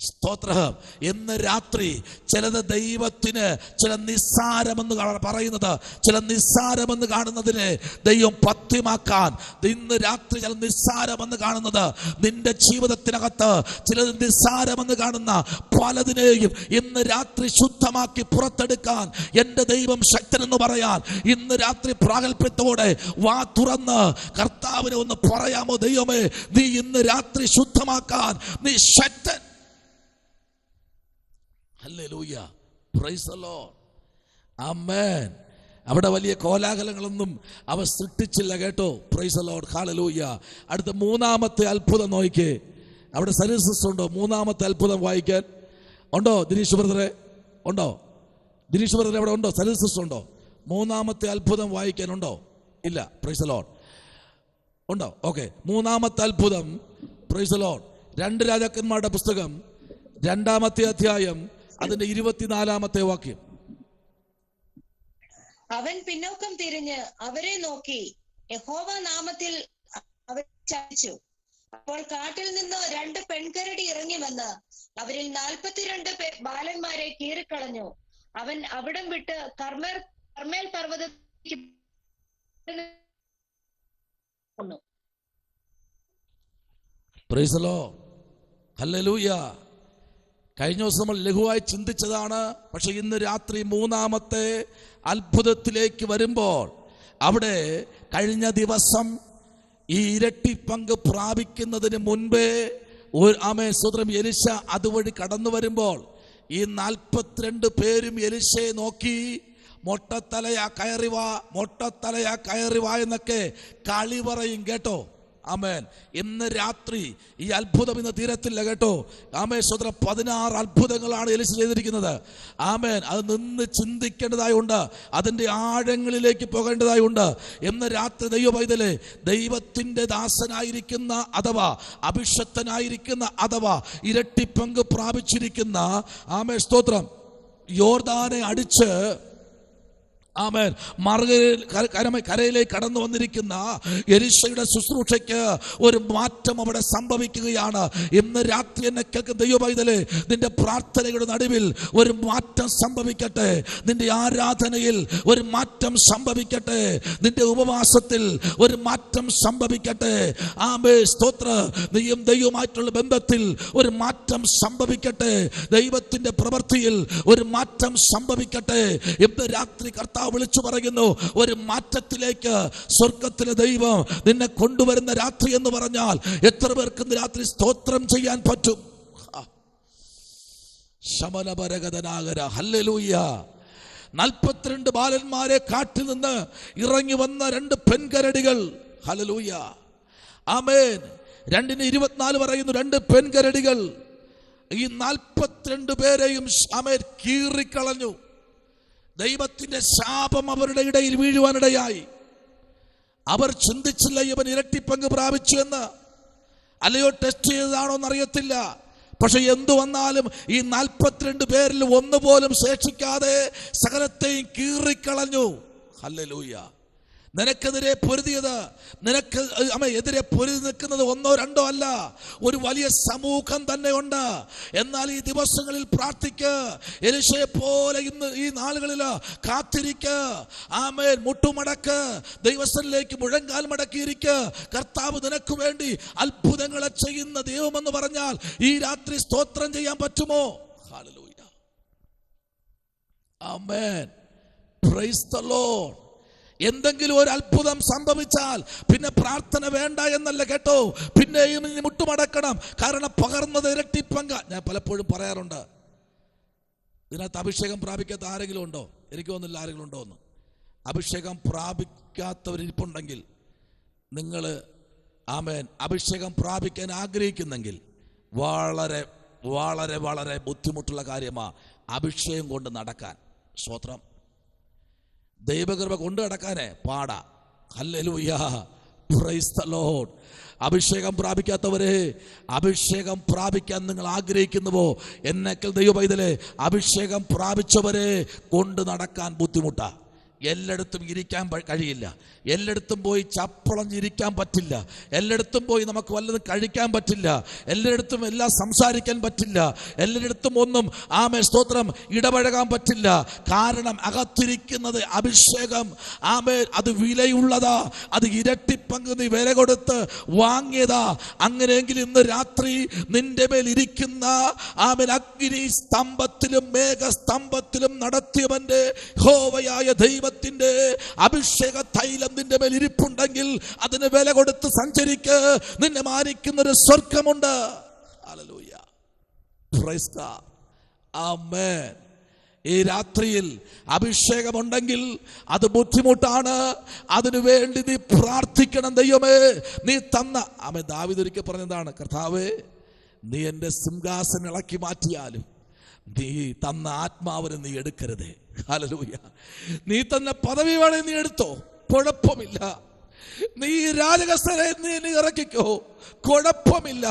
A: സ്തോത്രം. ഇന്ന് രാത്രി ചിലത് ദൈവത്തിന് ചില നിസ്സാരമെന്ന് പറയുന്നത്, ചില നിസ്സാരമെന്ന് കാണുന്നതിനെ ദൈവം പഥ്യമാക്കാൻ ഇന്ന് രാത്രി ചില നിസ്സാരമെന്ന് കാണുന്നത് നിന്റെ ജീവിതത്തിനകത്ത് ചിലത് നിസ്സാരമെന്ന് കാണുന്ന പലതിനെയും ഇന്ന് രാത്രി ശുദ്ധമാക്കി പുറത്തെടുക്കാൻ എൻ്റെ ദൈവം ശക്തനെന്ന് പറയാൻ ഇന്ന് രാത്രി പ്രാഗൽഭ്യത്തോടെ വാ തുറന്ന് കർത്താവിനെ ഒന്ന് പറയാമോ? ദൈവമേ, നീ ഇന്ന് രാത്രി ശുദ്ധമാക്കാൻ നീ ശക്തൻ. Hallelujah. Praise the Lord. Amen. അവിടെ വലിയ കോലാഹലങ്ങളൊന്നും അവ സൃഷ്ടിച്ചില്ല കേട്ടോ. Praise the Lord. ഹല്ലേലൂയ. അടുത്ത മൂന്നാമത്തെ അത്ഭുതം നോക്കിക്കേ. അവിടെ സർവീസസ് ഉണ്ടോ? മൂന്നാമത്തെ അത്ഭുതം വായിക്കാൻ ഉണ്ടോ? ദിനീഷ് ബ്രദറെ ഉണ്ടോ? ദിനീഷ് ബ്രദറെ അവിടെ ഉണ്ടോ? സർവീസസ് ഉണ്ടോ? മൂന്നാമത്തെ അത്ഭുതം വായിക്കാനുണ്ടോ? ഇല്ല. Price the Lord. ഉണ്ടോ? ഓക്കെ. മൂന്നാമത്തെ അത്ഭുതം. Price the Lord. 2 രാജാക്കന്മാരുടെ പുസ്തകം 2-ാമത്തെ അധ്യായം അതിന്റെ 24-ാമത്തെ വാക്യം.
B: അവൻ പിന്നോക്കം തിരിഞ്ഞ് അവരെ നോക്കി യഹോവ നാമത്തിൽ അവരെ ശപിച്ചു. അപ്പോൾ കാട്ടിൽ നിന്ന് 2 പെൺകരടി ഇറങ്ങി വന്ന് അവരിൽ 42 ബാലന്മാരെ കീറിക്കളഞ്ഞു. അവൻ അവിടം വിട്ട് കർമ്മേൽ പർവ്വതത്തിലേക്ക് പോന്നു.
A: Price the Lord. ഹല്ലേലൂയ. കഴിഞ്ഞ ദിവസം നമ്മൾ ലഘുവായി ചിന്തിച്ചതാണ്. പക്ഷെ ഇന്ന് രാത്രി മൂന്നാമത്തെ അത്ഭുതത്തിലേക്ക് വരുമ്പോൾ അവിടെ കഴിഞ്ഞ ദിവസം ഈ ഇരട്ടി പങ്ക് പ്രാപിക്കുന്നതിന് മുൻപേ സ്വതന്ത്രം എലിശ അതുവഴി കടന്നു വരുമ്പോൾ ഈ 42 പേരും എലിശയെ നോക്കി മൊട്ടത്തലയാ കയറിവാ, മൊട്ടത്തലയാ കയറിവാ എന്നൊക്കെ കളി പറയും കേട്ടോ. ആമേൻ. ഇന്ന് രാത്രി ഈ അത്ഭുതം ഇന്ന് തീരത്തില്ല കേട്ടോ. ആമേൻ. സ്വതന്ത്ര 16 അത്ഭുതങ്ങളാണ് എലിശ ചെയ്തിരിക്കുന്നത്. ആമേൻ. അത് നിന്ന് ചിന്തിക്കേണ്ടതായുണ്ട്, അതിൻ്റെ ആഴങ്ങളിലേക്ക് പോകേണ്ടതായുണ്ട്. ഇന്ന് രാത്രി ദൈവ പൈതലേ, ദൈവത്തിൻ്റെ ദാസനായിരിക്കുന്ന അഥവാ അഭിഷക്തനായിരിക്കുന്ന അഥവാ ഇരട്ടിപ്പങ്ക് പ്രാപിച്ചിരിക്കുന്ന ആമേൻ സ്തോത്രം, യോർദാനെ അടിച്ച് ആമേൻ കരയിലേക്ക് കടന്നു വന്നിരിക്കുന്ന എലീശയുടെ ശുശ്രൂഷയ്ക്ക് ഒരു മാറ്റം അവിടെ സംഭവിക്കുകയാണ്. ഇന്ന് രാത്രി എന്നെ കേൾക്കുന്ന ദൈവ പൈതലേ, നിന്റെ പ്രാർത്ഥനയുടെ നടുവിൽ ഒരു മാറ്റം സംഭവിക്കട്ടെ, നിന്റെ ആരാധനയിൽ ഒരു മാറ്റം സംഭവിക്കട്ടെ, നിന്റെ ഉപവാസത്തിൽ ഒരു മാറ്റം സംഭവിക്കട്ടെ. ആമേൻ സ്തോത്ര. നീയും ദൈവവുമായിട്ടുള്ള ബന്ധത്തിൽ ഒരു മാറ്റം സംഭവിക്കട്ടെ, ദൈവത്തിന്റെ പ്രവൃത്തിയിൽ ഒരു മാറ്റം സംഭവിക്കട്ടെ. ഇന്ന് രാത്രി കർത്താവ് വിളിച്ചു പറയുന്നു, ഒരു മാറ്റത്തിലേക്ക് സ്വർഗത്തിലെ ദൈവം നിന്നെ കൊണ്ടുവരുന്ന രാത്രി എന്ന് പറഞ്ഞാൽ എത്ര പേർക്ക് ഇന്ന് രാത്രി സ്തോത്രം ചെയ്യാൻ പറ്റും? ശമനപരഗതനാകര ഹല്ലേലൂയ. 42 ബാലന്മാരെ കാട്ടിൽ നിന്ന് ഇറങ്ങി വന്ന 2 പെൺകരടികൾ. ഹല്ലേലൂയ. ആമേൻ. 2:24 പറയുന്നു, 2 പെൺകരടികൾ ഈ 42 പേരെയും ആമേൻ കീറിക്കളഞ്ഞു. ദൈവത്തിന്റെ ശാപം അവരുടെ ഇടയിൽ വീഴുവാനിടയായി. അവർ ചിന്തിച്ചില്ല ഇവൻ ഇരട്ടിപ്പങ്ക് പ്രാപിച്ചു എന്ന്. അല്ലയോ ടെസ്റ്റ് ചെയ്തതാണോ എന്നറിയത്തില്ല. പക്ഷെ എന്തു വന്നാലും ഈ 42 പേരിൽ ഒന്നുപോലും ശേഷിക്കാതെ സകലത്തെയും കീറിക്കളഞ്ഞു. ഹല്ലേലൂയ. നിനക്കെതിരെ പൊരുതിയത്, നിനക്ക് എതിരെ പൊരുതി നിൽക്കുന്നത് 1 2 അല്ല, ഒരു വലിയ സമൂഹം തന്നെ ഉണ്ട്. എന്നാൽ ഈ ദിവസങ്ങളിൽ പ്രാർത്ഥിക്ക്, എലീശയെ പോലെ ഇന്ന് ഈ നാളുകളിൽ കാത്തിരിക്ക്. ആമേൻ. മുട്ടുമടക്ക്, ദൈവസ്ഥനിലേക്ക് മുഴങ്കാൽ മടക്കിയിരിക്ക്. കർത്താവ് നിനക്ക് വേണ്ടി അത്ഭുതങ്ങളെ ചെയ്യുന്ന ദൈവമെന്ന് പറഞ്ഞാൽ ഈ രാത്രി സ്തോത്രം ചെയ്യാൻ പറ്റുമോ? Hallelujah. Amen. Praise the Lord. എന്തെങ്കിലും ഒരു അത്ഭുതം സംഭവിച്ചാൽ പിന്നെ പ്രാർത്ഥന വേണ്ട എന്നല്ല കേട്ടോ, പിന്നെയും മുട്ടുമടക്കണം. കാരണം പകർന്നത് ഇരട്ടിപ്പങ്ക. ഞാൻ പലപ്പോഴും പറയാറുണ്ട്, ഇതിനകത്ത് അഭിഷേകം പ്രാപിക്കാത്ത ആരെങ്കിലും ഉണ്ടോ? എനിക്ക് തോന്നുന്നില്ല ആരെങ്കിലും ഉണ്ടോ എന്ന്. അഭിഷേകം പ്രാപിക്കാത്തവരിപ്പുണ്ടെങ്കിൽ നിങ്ങൾ ആമേൻ അഭിഷേകം പ്രാപിക്കാൻ ആഗ്രഹിക്കുന്നെങ്കിൽ വളരെ വളരെ വളരെ ബുദ്ധിമുട്ടുള്ള കാര്യമാണ് അഭിഷേകം കൊണ്ട് നടക്കാൻ. സ്തോത്രം. ദൈവകൃപ കൊണ്ട് നടക്കാനേ പാടാ. ഹല്ലേലൂയ. Praise the Lord. അഭിഷേകം പ്രാപിക്കാത്തവരെ, അഭിഷേകം പ്രാപിക്കാൻ നിങ്ങൾ ആഗ്രഹിക്കുന്നുവോ? എന്നേക്കൽ ദൈവ പൈതലേ, അഭിഷേകം പ്രാപിച്ചവരെ കൊണ്ട് നടക്കാൻ ബുദ്ധിമുട്ടാ. എല്ലായിടത്തും ഇരിക്കാൻ കഴിയില്ല, എല്ലായിടത്തും പോയി ചപ്പളഞ്ഞിരിക്കാൻ പറ്റില്ല, എല്ലായിടത്തും പോയി നമുക്ക് വല്ലതും കഴിക്കാൻ പറ്റില്ല, എല്ലായിടത്തും എല്ലാം സംസാരിക്കാൻ പറ്റില്ല, എല്ലായിടത്തും ഒന്നും ആമേ സ്തോത്രം ഇടപഴകാൻ പറ്റില്ല. കാരണം അകത്തിരിക്കുന്നത് അഭിഷേകം. ആമേ അത് വിലയുള്ളതാ, അത് ഇരട്ടിപ്പങ്ക് നീ വില കൊടുത്ത് വാങ്ങിയതാ. അങ്ങനെയെങ്കിൽ ഇന്ന് രാത്രി നിന്റെ മേൽ ഇരിക്കുന്ന ആമേൻ അഗ്നി സ്തംഭത്തിലും മേഘസ്തംഭത്തിലും നടത്തിയവന്റെ യഹോവയായ ദൈവത്തിന്റെ അഭിഷേക തൈലം നിന്റെ മേൽ ഇരിപ്പുണ്ടെങ്കിൽ അതിന് വില കൊടുത്ത് സഞ്ചരിക്ക്. നിന്നെ മാനിക്കുന്ന ഒരു സ്വർഗമുണ്ട്. ഹല്ലേലൂയ. Praise God. ആമേൻ. ഈ രാത്രിയിൽ അഭിഷേകമുണ്ടെങ്കിൽ അത് ബുദ്ധിമുട്ടാണ്. അതിനു വേണ്ടി നീ പ്രാർത്ഥിക്കണം. ദൈവമേ നീ തന്ന ആമേൻ. ദാവീദ് ഒരിക്കൽ പറഞ്ഞതാണ്, കർത്താവേ നീ എൻ്റെ സിംഹാസനം ഇളക്കി മാറ്റിയാലും നീ തന്ന ആത്മാവിനെ നീ എടുക്കരുതേ. ഹല്ലേലൂയ. നീ തന്ന പദവി വേണേ നീ എടുത്തോ, കുഴപ്പമില്ല. നീ രാജകസരെ നീ ഇറക്കിക്കോ, കുഴപ്പമില്ല.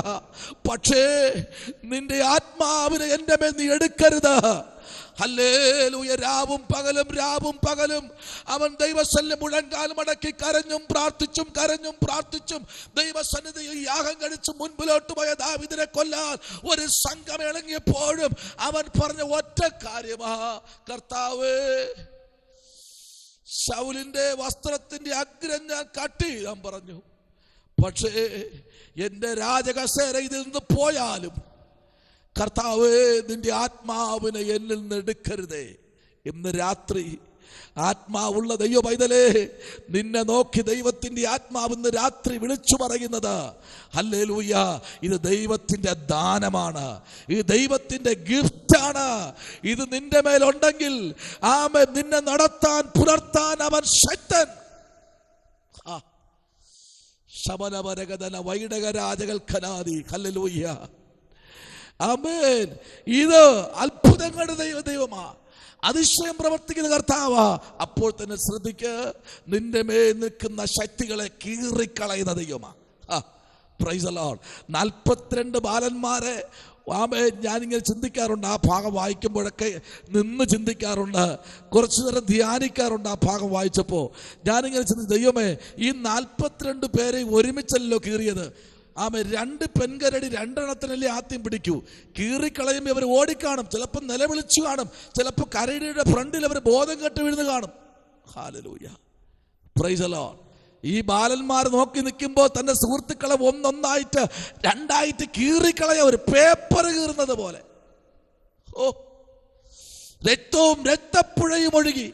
A: പക്ഷേ നിന്റെ ആത്മാവിനെ എൻ്റെ മേൽ നീ എടുക്കരുത്. ഹല്ലേലൂയ. രാവും പകലും അവൻ ദൈവസന്നിധിയിൽ മുഴങ്കാൽ മടക്കി കരഞ്ഞും പ്രാർത്ഥിച്ചും ദൈവസന്നിധിയിൽ യാഗം കഴിച്ച് മുൻപിലോട്ട് പോയ ദാവീദിനെ കൊല്ലാൻ ഒരു സംഘം ഇറങ്ങിയപ്പോഴും അവൻ പറഞ്ഞ ഒറ്റ കാര്യമാ, കർത്താവേ ശൗലിന്റെ വസ്ത്രത്തിന്റെ അഗ്രം ഞാൻ കട്ട് ചെയ്യാൻ പറഞ്ഞു. പക്ഷേ എന്റെ രാജകസേര ഇതിൽ നിന്ന് പോയാലും കർത്താവേ നിന്റെ ആത്മാവിനെ എന്നിൽ നിന്ന് എടുക്കരുതേ. ഇന്ന് രാത്രി ആത്മാവുള്ള ദൈവ പൈതലേ, നിന്നെ നോക്കി ദൈവത്തിന്റെ ആത്മാവ് ഇന്ന് രാത്രി വിളിച്ചു പറയുന്നത് ഹല്ലേലൂയ, ഇത് ദൈവത്തിന്റെ ദാനമാണ്, ഇത് ദൈവത്തിന്റെ ഗിഫ്റ്റാണ്. ഇത് നിന്റെ മേലുണ്ടെങ്കിൽ ആമേൻ നിന്നെ നടത്താൻ പുലർത്താൻ അവൻ ശക്തൻ. ശമനപരകഥന വൈടകരാജകൽഖനാദി. ഹല്ലേലൂയ, ആമേൻ. ഇത് അത്ഭുതങ്ങളുടെ ദൈവമാ, അതിശയം പ്രവർത്തിക്കുന്ന കർത്താവാ. അപ്പോൾ തന്നെ ശ്രദ്ധിക്ക്, നിന്റെ മേൽ നിൽക്കുന്ന ശക്തികളെ കീറിക്കളയുന്ന ദൈവമാ. Praise the Lord. 42 ബാലന്മാരെ, ആമേൻ, ഞാനിങ്ങനെ ചിന്തിക്കാറുണ്ട്. ആ ഭാഗം വായിക്കുമ്പോഴൊക്കെ നിന്ന് ചിന്തിക്കാറുണ്ട്, കുറച്ചു നേരം ധ്യാനിക്കാറുണ്ട്. ആ ഭാഗം വായിച്ചപ്പോൾ ഞാനിങ്ങനെ ചിന്തിച്ചു, ദൈവമേ, ഈ 42 പേരെ ഒരുമിച്ചല്ലോ കീറിയത്. ആമേ, 2 പെൺകരടി 2 എണ്ണത്തിനല്ലേ ആദ്യം പിടിക്കൂ. കീറിക്കളയുമ്പോൾ അവർ ഓടിക്കാണും, ചിലപ്പോൾ നിലവിളിച്ചു കാണും, ചിലപ്പോൾ കരടിയുടെ ഫ്രണ്ടിൽ അവർ ബോധം കെട്ട് വീഴുന്നു കാണും. Hallelujah, praise the Lord. ഈ ബാലന്മാർ നോക്കി നിൽക്കുമ്പോൾ തന്റെ സുഹൃത്തുക്കളെ ഒന്നൊന്നായിട്ട് 2ആയിട്ട് കീറിക്കളയ, ഒരു പേപ്പർ കീറുന്നത് പോലെ. ഓ, രക്തവും രക്തപ്പുഴയും ഒഴുകി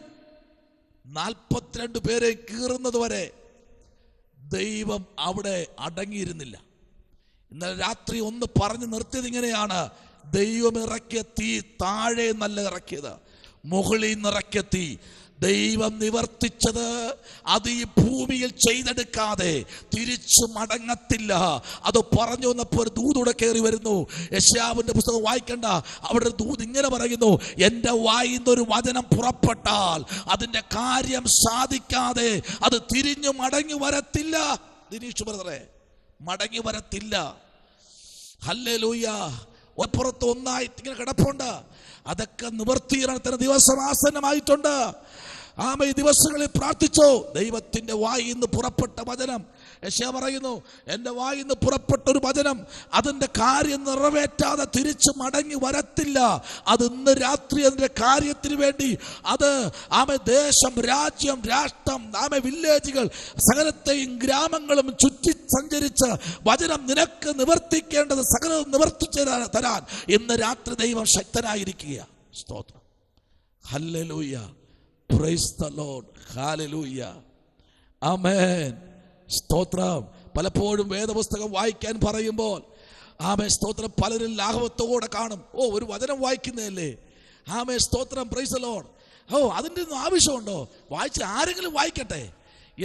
A: 42 പേരെ കീറുന്നത് വരെ ദൈവം അവിടെ അടങ്ങിയിരുന്നില്ല. ഇന്നലെ രാത്രി ഒന്ന് പറഞ്ഞു നിർത്തിയത് ഇങ്ങനെയാണ്: ദൈവം ഇറക്കിയ തീ താഴെ നല്ല ഇറക്കിയത്, മുകളിൽ നിന്ന് ഇറക്കിയ തീ. ദൈവം നിവർത്തിച്ചത് അത് ഈ ഭൂമിയിൽ ചെയ്തെടുക്കാതെ തിരിച്ചു മടങ്ങത്തില്ല. അത് പറഞ്ഞു വന്നപ്പോൾ ഒരു ദൂതൂടെ കയറി വരുന്നു. യെശയ്യാവിന്റെ പുസ്തകം വായിക്കണ്ട, അവിടെ ഒരു ദൂത് ഇങ്ങനെ പറയുന്നു: എൻ്റെ വായിൽ നിന്നൊരു വചനം പുറപ്പെട്ടാൽ അതിൻ്റെ കാര്യം സാധിക്കാതെ അത് തിരിഞ്ഞു മടങ്ങി വരത്തില്ല. ദിനീഷ് ബ്രദറെ, മടങ്ങി വരത്തില്ല. ഹല്ലേലൂയ. ഒപ്പുറത്ത് ഒന്നായിട്ട് ഇങ്ങനെ കിടപ്പുണ്ട്. അതൊക്കെ നിവർത്തീകരണത്തിന് ദിവസം ആസന്നമായിട്ടുണ്ട്. ആമേ, ഈ ദിവസങ്ങളിൽ പ്രാർത്ഥിച്ചോ. ദൈവത്തിന്റെ വായിൽ നിന്ന് പുറപ്പെട്ട വചനം, യെശയ്യാ പറയുന്നു, എൻ്റെ വായിൽ നിന്ന് പുറപ്പെട്ട ഒരു വചനം അതിൻ്റെ കാര്യം നിറവേറ്റാതെ തിരിച്ചു മടങ്ങി വരത്തില്ല. അത് ഇന്ന് രാത്രി അതിൻ്റെ കാര്യത്തിന് വേണ്ടി അത് ആമേ ദേശം, രാജ്യം, രാഷ്ട്രം, ആമേ വില്ലേജുകൾ, സകലത്തെയും ഗ്രാമങ്ങളും ചുറ്റി സഞ്ചരിച്ച് വചനം നിനക്ക് നിവർത്തിക്കേണ്ടത് സകലവും നിവർത്തിച്ച് തരാൻ ഇന്ന് രാത്രി ദൈവം ശക്തനായിരിക്കുക. സ്തോത്രം. Hallelujah, praise the Lord. Hallelujah, amen, സ്തോത്രം. പലപ്പോഴും വേദപുസ്തകം വായിക്കാൻ പറയുമ്പോൾ ആമേ സ്തോത്രം പലരും ലാഘവത്തോടെ കാണും. ഓ, ഒരു വചനം വായിക്കുന്നതല്ലേ, ആമേ സ്തോത്രം, പ്രൈസ് ദി ലോർഡ്. ഓ, അതിൻ്റെ ഒന്നും ആവശ്യമുണ്ടോ, വായിച്ച് ആരെങ്കിലും വായിക്കട്ടെ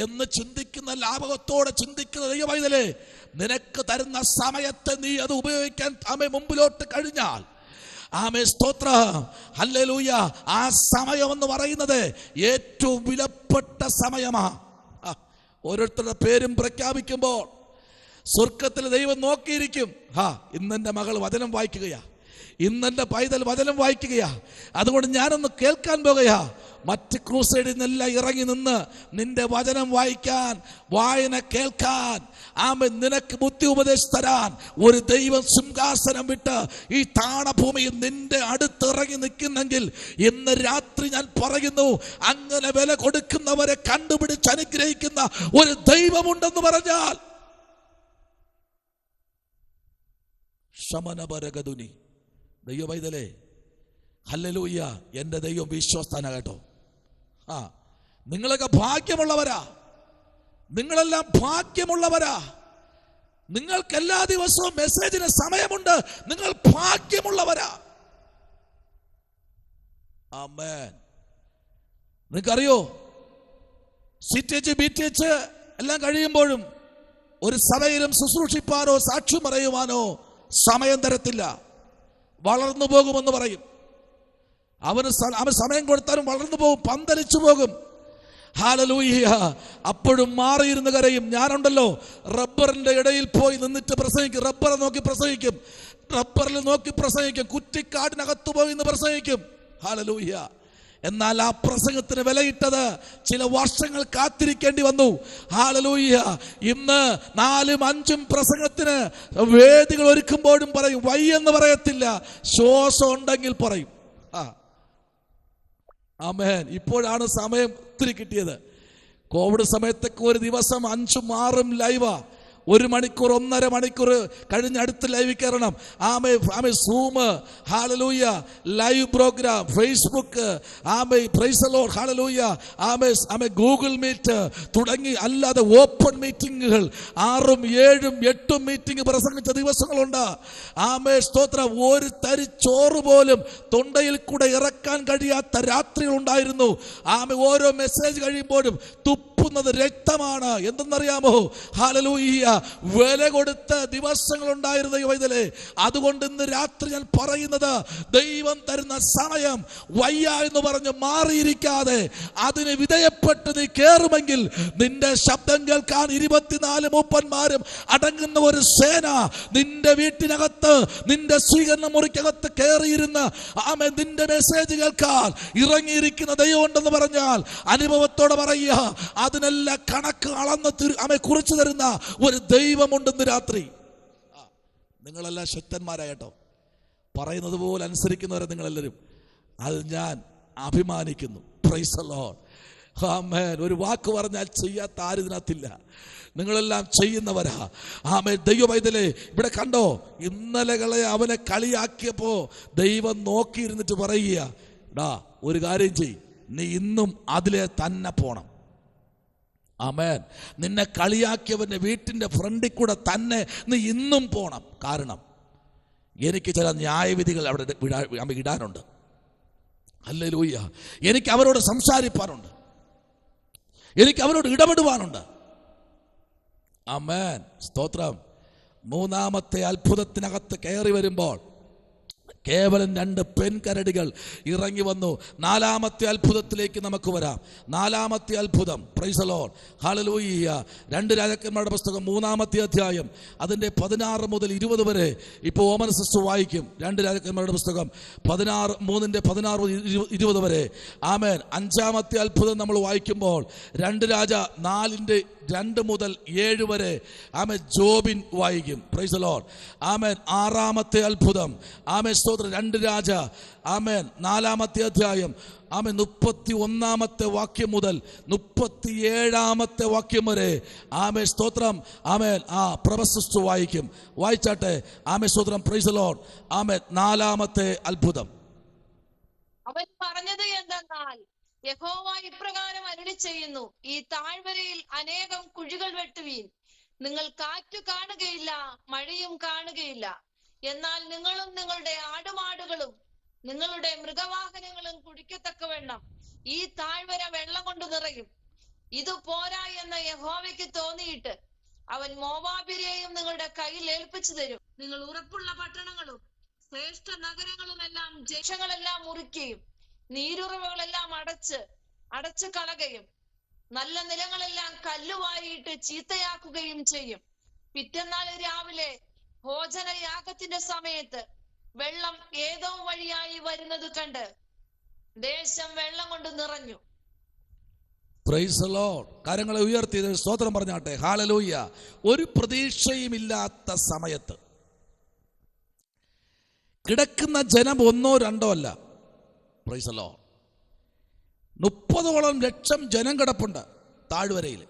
A: എന്ന് ചിന്തിക്കുന്ന, ലാഭത്തോടെ ചിന്തിക്കുന്ന ദൈവമൈതലേ, നിനക്ക് തരുന്ന സമയത്ത് നീ അത് ഉപയോഗിക്കാൻ ആമേ മുമ്പിലോട്ട് കഴിഞ്ഞാൽ, ആമേ സ്തോത്രം, ഹല്ലേലൂയ, ആ സമയം എന്ന് പറയുന്നത് ഏറ്റവും വിലപ്പെട്ട സമയമാ. ഓരോരുത്തരുടെ പേരും പ്രഖ്യാപിക്കുമ്പോൾ സ്വർഗത്തിൽ ദൈവം നോക്കിയിരിക്കും. ഇന്നെൻ്റെ മകൾ വചനം വായിക്കുകയാ, ഇന്നെൻ്റെ പൈതൽ വചനം വായിക്കുകയാ, അതുകൊണ്ട് ഞാനൊന്ന് കേൾക്കാൻ പോകുകയാ. മറ്റ് ക്രൂസൈഡിൽ നിന്നെല്ലാം ഇറങ്ങി നിന്ന് നിന്റെ വചനം വായിക്കാൻ, വായന കേൾക്കാൻ, ആമേ നിനക്ക് ബുദ്ധി ഉപദേശം തരാൻ ഒരു ദൈവം സിംഹാസനം വിട്ട് ഈ താണഭൂമിയിൽ നിന്റെ അടുത്തിറങ്ങി നിൽക്കുന്നെങ്കിൽ ഇന്ന് രാത്രി ഞാൻ പറയുന്നു, അങ്ങനെ വില കൊടുക്കുന്നവരെ കണ്ടുപിടിച്ച് അനുഗ്രഹിക്കുന്ന ഒരു ദൈവമുണ്ടെന്ന് പറഞ്ഞാൽ ശമനപരകതുനി. ദൈവമൈതലേ, ഹല്ലേലൂയ, എൻ്റെ ദൈവം വിശ്വസ്തനാ കേട്ടോ. നിങ്ങളൊക്കെ ഭാഗ്യമുള്ളവരാ, നിങ്ങളെല്ലാം ഭാഗ്യമുള്ളവരാ. നിങ്ങൾക്ക് എല്ലാ ദിവസവും മെസ്സേജിന് സമയമുണ്ട്, നിങ്ങൾ ഭാഗ്യമുള്ളവരാ. ആമേൻ. നിങ്ങൾക്കറിയോ, CTH BTH എല്ലാം കഴിയുമ്പോഴും ഒരു സഭയിലും ശുശ്രൂഷിപ്പാനോ സാക്ഷ്യം പറയുവാനോ സമയം തരത്തില്ല. വളർന്നു പോകുമെന്ന് പറയും. അവൻ സമയം കൊടുത്താലും വളർന്നു പോകും, പന്തലിച്ചു പോകും. ഹല്ലേലൂയ. അപ്പോഴും മാറിയിരുന്ന് കരയും. ഞാനുണ്ടല്ലോ, റബ്ബറിന്റെ ഇടയിൽ പോയി നിന്നിട്ട് പ്രസംഗിക്കും. റബ്ബറെ നോക്കി പ്രസംഗിക്കും, റബ്ബറിൽ നോക്കി പ്രസംഗിക്കും, കുറ്റിക്കാടിനകത്ത് പോയി നിന്ന് പ്രസംഗിക്കും. ഹല്ലേലൂയ. എന്നാൽ ആ പ്രസംഗത്തിന് വിലയിട്ടത് ചില വർഷങ്ങൾ കാത്തിരിക്കേണ്ടി വന്നു. ഹല്ലേലൂയ. ഇന്ന് 4ഉം 5ഉം പ്രസംഗത്തിന് വേദികൾ ഒരുക്കുമ്പോഴും പറയും, വയ്യെന്ന് പറയത്തില്ല, ശ്വാസം ഉണ്ടെങ്കിൽ പറയും. ആമേൻ. ഇപ്പോഴാണ് സമയം ഒത്തിരി കിട്ടിയത്. കോവിഡ് സമയത്തൊക്കെ ഒരു ദിവസം 5ഉം 6ഉം ലൈവാ. 1 മണിക്കൂർ 1.5 മണിക്കൂർ കഴിഞ്ഞ് അടുത്ത് ലൈവിൽ കയറണം. ആമേ സൂം, ഹല്ലേലൂയ, ലൈവ് പ്രോഗ്രാം, ഫേസ്ബുക്ക്, ആമേ പ്രൈസ് ദി ലോർഡ്, ഹല്ലേലൂയ, ആമേ ഗൂഗിൾ മീറ്റ് തുടങ്ങി അല്ലാതെ ഓപ്പൺ മീറ്റിങ്ങുകൾ 6ഉം 7ഉം 8ഉം മീറ്റിംഗ് പ്രസംഗിച്ച ദിവസങ്ങളുണ്ട്. ആമേ സ്തോത്രം. ഒരു തരി ചോറ് പോലും തൊണ്ടയിൽ കൂടെ ഇറക്കാൻ കഴിയാത്ത രാത്രികൾ ഉണ്ടായിരുന്നു. ആമേ ഓരോ മെസ്സേജ് കഴിയുമ്പോഴും തുപ്പ് തുപ്പുന്നത് രക്തമാണ്. എന്തെന്നറിയാമോ? ഹല്ലേലൂയ, വില കൊടുത്ത ദിവസങ്ങൾ ഉണ്ടായിരുന്ന വൈതലേ. അതുകൊണ്ട് ഇന്ന് രാത്രി ഞാൻ പറയുന്നത്, ദൈവം തരുന്ന സമയം വയ്യ എന്ന് പറഞ്ഞ് മാറിയിരിക്കാതെ അതിന് വിധേയപ്പെട്ട് നീ കേറുമെങ്കിൽ നിന്റെ ശബ്ദം കേൾക്കാൻ 24 മൂപ്പന്മാരും അടങ്ങുന്ന ഒരു സേന നിന്റെ വീട്ടിനകത്ത്, നിന്റെ സ്വീകരണ മുറിക്കകത്ത് കയറിയിരുന്ന് ആമേൻ നിന്റെ മെസ്സേജ് കേൾക്കാൻ ഇറങ്ങിയിരിക്കുന്ന ദൈവം ഉണ്ടെന്ന് പറഞ്ഞാൽ അനുഭവത്തോടെ പറയുക, അതിനെല്ലാം കണക്ക് അളന്ന് കുറിച്ചു തരുന്ന ഒരു ദൈവമുണ്ടെന്ന് രാത്രി. നിങ്ങളെല്ലാം ശക്തന്മാരായിട്ടോ, പറയുന്നത് പോലെ അനുസരിക്കുന്നവരെ നിങ്ങളെല്ലാവരും, അത് ഞാൻ അഭിമാനിക്കുന്നു. Praise the Lord. ആമേൻ. ഒരു വാക്ക് പറഞ്ഞാൽ ചെയ്യാത്ത ആരും ഇതിനകത്തില്ല. നിങ്ങളെല്ലാം ചെയ്യുന്നവരാ. ആമേൻ. ദൈവവൈതലേ, ഇവിടെ കണ്ടോ, ഇന്നലകളെ അവനെ കളിയാക്കിയപ്പോ ദൈവം നോക്കിയിരുന്നിട്ട് പറയുക, ഡാ ഒരു കാര്യം ചെയ്, നീ ഇന്നും അതിലെ തന്നെ പോണം. ആമേൻ. നിന്നെ കളിയാക്കിയവന്റെ വീട്ടിന്റെ ഫ്രണ്ടിൽ കൂടെ തന്നെ നീ ഇന്നും പോണം. കാരണം എനിക്ക് ചില ന്യായവിധികൾ അവിടെ ഇടാനുണ്ട്. ഹല്ലേലൂയ. എനിക്ക് അവരോട് സംസാരിപ്പാനുണ്ട്, എനിക്ക് അവരോട് ഇടപെടുവാനുണ്ട്. ആമേൻ. സ്തോത്രം. മൂന്നാമത്തെ അത്ഭുതത്തിനകത്ത് കയറി വരുമ്പോൾ കേവലം 2 പെൺകരടികൾ ഇറങ്ങി വന്നു. 4-ാമത്തെ അത്ഭുതത്തിലേക്ക് നമുക്ക് വരാം. 4-ാമത്തെ അത്ഭുതം. Price the Lord. ഹല്ലേലൂയ. 2 രാജാക്കന്മാരുടെ പുസ്തകം 3-ാമത്തെ അധ്യായം അതിൻ്റെ 16 മുതൽ 20 വരെ ഇപ്പോൾ ഓമന സിസ്റ്റർ വായിക്കും. 2 രാജാക്കന്മാരുടെ പുസ്തകം 3:16 മുതൽ 20 വരെ. ആമേൻ. 5-ാമത്തെ അത്ഭുതം നമ്മൾ വായിക്കുമ്പോൾ 2 രാജ 4:2 മുതൽ 7 വരെ ആമേൻ ജോബിൻ വായിക്കും. Praise the Lord. ആമേൻ. 6-ാമത്തെ അത്ഭുതം. ആമേൻ. സ്തോത്രം. 2 രാജ ആമേൻ 4-ാമത്തെ അധ്യായം ആമേൻ 31-ാമത്തെ വാക്യം മുതൽ 37-ാമത്തെ വാക്യം വരെ. ആമേൻ. സ്തോത്രം. ആമേൻ. പ്രൊഫസർ വായിക്കും. വായിച്ചാട്ടെ. ആമേൻ. സ്തോത്രം. Praise the Lord. ആമേൻ. 4-ാമത്തെ അത്ഭുതം.
B: അവൻ പറഞ്ഞത് എന്തെന്നാൽ, യഹോവ ഇപ്രകാരം അരുളിച്ചെയ്യുന്നു, ഈ താഴ്വരയിൽ അനേകം കുഴികൾ വെട്ടുവീൻ. നിങ്ങൾ കാറ്റു കാണുകയില്ല, മഴയും കാണുകയില്ല. എന്നാൽ നിങ്ങളും നിങ്ങളുടെ ആടുമാടുകളും നിങ്ങളുടെ മൃഗവാഹനങ്ങളും കുടിക്കത്തക്കവണ്ണം ഈ താഴ്വര വെള്ളം കൊണ്ട് നിറയും. ഇത് പോരാ എന്ന് യഹോവയ്ക്ക് തോന്നിയിട്ട് അവൻ മോവാബിരെയും നിങ്ങളുടെ കയ്യിൽ ഏൽപ്പിച്ചു തരും. നിങ്ങൾ ഉറപ്പുള്ള പട്ടണങ്ങളും ശ്രേഷ്ഠ നഗരങ്ങളും എല്ലാം ജക്ഷങ്ങളെല്ലാം മുറിക്കുകയും നീരുറവുകളെല്ലാം അടച്ചു കളകയും നല്ല നിലങ്ങളെല്ലാം കല്ലുവാരിയിട്ട് ചീത്തയാക്കുകയും ചെയ്യും. പിറ്റന്നാൾ രാവിലെ ഭോജനയാഗത്തിന്റെ സമയത്ത് വെള്ളം ഏതോ വഴിയായി വരുന്നത് കണ്ട് ദേശം വെള്ളം കൊണ്ട് നിറഞ്ഞു.
A: Price the Lord. കാര്യങ്ങളെ ഉയർത്തി സ്തോത്രം പറഞ്ഞാട്ടെ. ഹല്ലേലൂയ. ഒരു പ്രതീക്ഷയുമില്ലാത്ത സമയത്ത് കിടക്കുന്ന ജനം 1-2 അല്ല. Praise the Lord. 30ഓളം ലക്ഷം ജനം കിടപ്പുണ്ട് താഴ്വരയിൽ.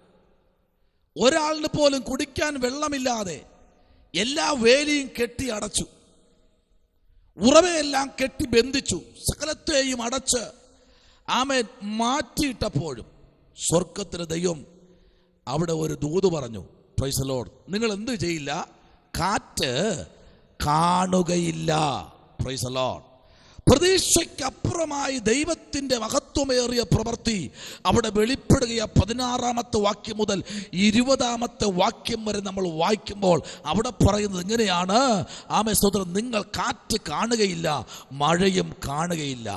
A: ഒരാളിന് പോലും കുടിക്കാൻ വെള്ളമില്ലാതെ എല്ലാ വേലിയും കെട്ടി അടച്ചു, ഉറവയെല്ലാം കെട്ടി ബന്ധിച്ചു, സകലത്തെയും അടച്ച് ആമേൻ മാറ്റിയിട്ടപ്പോഴും സ്വർഗത്തിന് ദൈവം അവിടെ ഒരു ദൂത് പറഞ്ഞു. Price the Lord. നിങ്ങൾ എന്ത് ചെയ്യില്ല? കാറ്റ് കാണുകയില്ല. Price the Lord. പ്രതീക്ഷയ്ക്കപ്പുറമായി ദൈവത്തിൻ്റെ മഹത്വമേറിയ പ്രവൃത്തി അവിടെ വെളിപ്പെടുകയ. 16-ാമത്തെ വാക്യം മുതൽ 20-ാമത്തെ വാക്യം വരെ നമ്മൾ വായിക്കുമ്പോൾ അവിടെ പറയുന്നത് ഇങ്ങനെയാണ്. ആമേൻ. സ്തോത്രം. നിങ്ങൾ കാറ്റ് കാണുകയില്ല, മഴയും കാണുകയില്ല.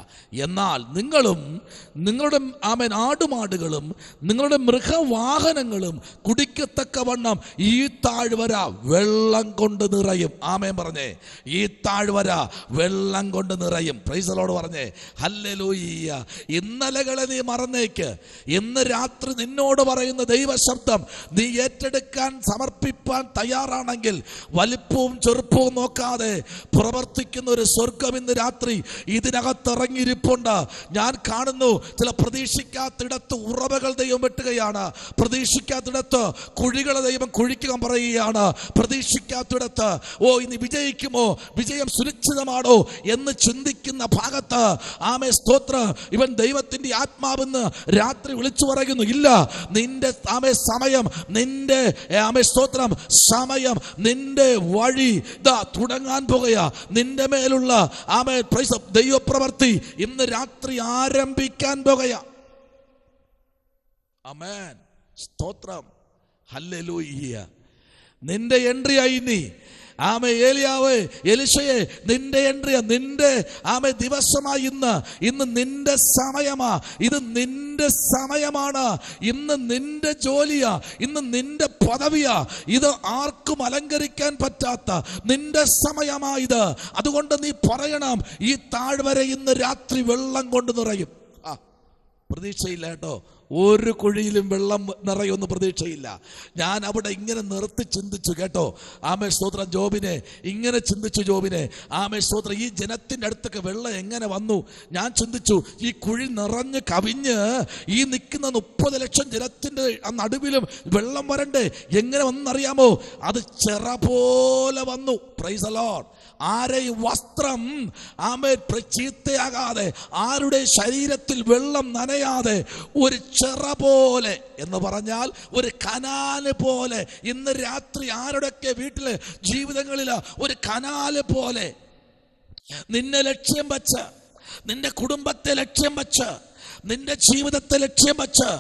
A: എന്നാൽ നിങ്ങളും നിങ്ങളുടെ ആമേൻ ആടുമാടുകളും നിങ്ങളുടെ മൃഗവാഹനങ്ങളും കുടിക്കത്തക്കവണ്ണം ഈ താഴ്വര വെള്ളം കൊണ്ട് നിറയും. ആമേൻ പറഞ്ഞേ. ഈ താഴ്വര വെള്ളം കൊണ്ട് നിറയും. പ്രൈസ് ദി ലോർഡ് പറഞ്ഞേ. ഹല്ലേലൂയ. ഇന്നലകളെ നീ മറന്നേക്ക്. ഇന്ന് രാത്രി നിന്നോട് പറയുന്ന ദൈവശബ്ദം നീ ഏറ്റെടുക്കാൻ സമർപ്പിപ്പാൻ തയ്യാറാണെങ്കിൽ വലിപ്പവും ചെറുപ്പവും നോക്കാതെ പ്രവർത്തിക്കുന്ന ഒരു സ്വർഗം ഇന്ന് രാത്രി ഇതിനകത്ത് ഇറങ്ങിയിരിപ്പുണ്ട്. ഞാൻ കാണുന്നു ചില പ്രതീക്ഷിക്കാത്തിടത്ത് ഉറവകൾ ദൈവം വെട്ടുകയാണ്. പ്രതീക്ഷിക്കാത്തിടത്ത് കുഴികളെ ദൈവം കുഴിക്കാൻ പറയുകയാണ്. പ്രതീക്ഷിക്കാത്തിടത്ത് ഇനി വിജയിക്കുമോ, വിജയം സുനിശ്ചിതമാണോ എന്ന് ചിന്തിക്കുന്ന ഭാഗത്ത് ആമേ സ്തോത്രം ഇവൻ ദൈവത്തിന്റെ ആത്മാവെന്ന് രാത്രി വിളിച്ചു പറയുന്നു. ഇല്ല, നിന്റെ ആമേ സമയം, നിന്റെ ആമേ സ്തോത്രം സമയം, നിന്റെ വഴി ഇതാ തുടങ്ങാൻ പോകുകയാ. നിന്റെ മേലുള്ള ആമേ ദൈവപ്രവൃത്തി ഇന്ന് രാത്രി ആരംഭിക്കാൻ പോകുകയാ. ആമേൻ. സ്തോത്രം, ഹല്ലേലൂയ. നിന്റെ എൻട്രിയായി നീ. ആമേ ഏലിയാവ് എലിശയെ നിന്റെ എൻട്രിയാ, നിന്റെ ആമേ ദിവസമായി ഇന്ന് നിന്റെ സമയമാ, ഇത് നിന്റെ സമയമാണ്, ഇന്ന് നിന്റെ ജോലിയാ, ഇന്ന് നിന്റെ പദവിയാ, ഇത് ആർക്കും അലങ്കരിക്കാൻ പറ്റാത്ത നിന്റെ സമയമാ ഇത്. അതുകൊണ്ട് നീ പറയണം, ഈ താഴ്വര ഇന്ന് രാത്രി വെള്ളം കൊണ്ട് നിറയും. പ്രതീക്ഷയില്ല കേട്ടോ, ഒരു കുഴിയിലും വെള്ളം നിറയൊന്നും പ്രതീക്ഷയില്ല. ഞാൻ അവിടെ ഇങ്ങനെ നിർത്തി ചിന്തിച്ചു കേട്ടോ. ആമേ സ്തോത്രം. ജോബിനെ ഇങ്ങനെ ചിന്തിച്ചു. ജോബിനെ ആമേ സ്തോത്രം, ഈ ജനത്തിൻ്റെ അടുത്തൊക്കെ വെള്ളം എങ്ങനെ വന്നു? ഞാൻ ചിന്തിച്ചു, ഈ കുഴി നിറഞ്ഞ് കവിഞ്ഞ് ഈ നിൽക്കുന്ന 30 ലക്ഷം ജനത്തിൻ്റെ നടുവിലും വെള്ളം വരണ്ടേ? എങ്ങനെ വന്നറിയാമോ? അത് ചിറ പോലെ വന്നു. Price the Lord. ആരെയും വസ്ത്രം ആമേ ചീത്തയാകാതെ, ആരുടെ ശരീരത്തിൽ വെള്ളം നനയാതെ, ഒരു ചിറ പോലെ എന്ന് പറഞ്ഞാൽ ഒരു കനാല് പോലെ ഇന്ന് രാത്രി ആരുടെയൊക്കെ വീട്ടില് ജീവിതങ്ങളിൽ ഒരു കനാല് പോലെ നിന്നെ ലക്ഷ്യം വച്ച്, നിന്റെ കുടുംബത്തെ ലക്ഷ്യം വച്ച്, നിന്റെ ജീവിതത്തെ ലക്ഷ്യം വച്ച്,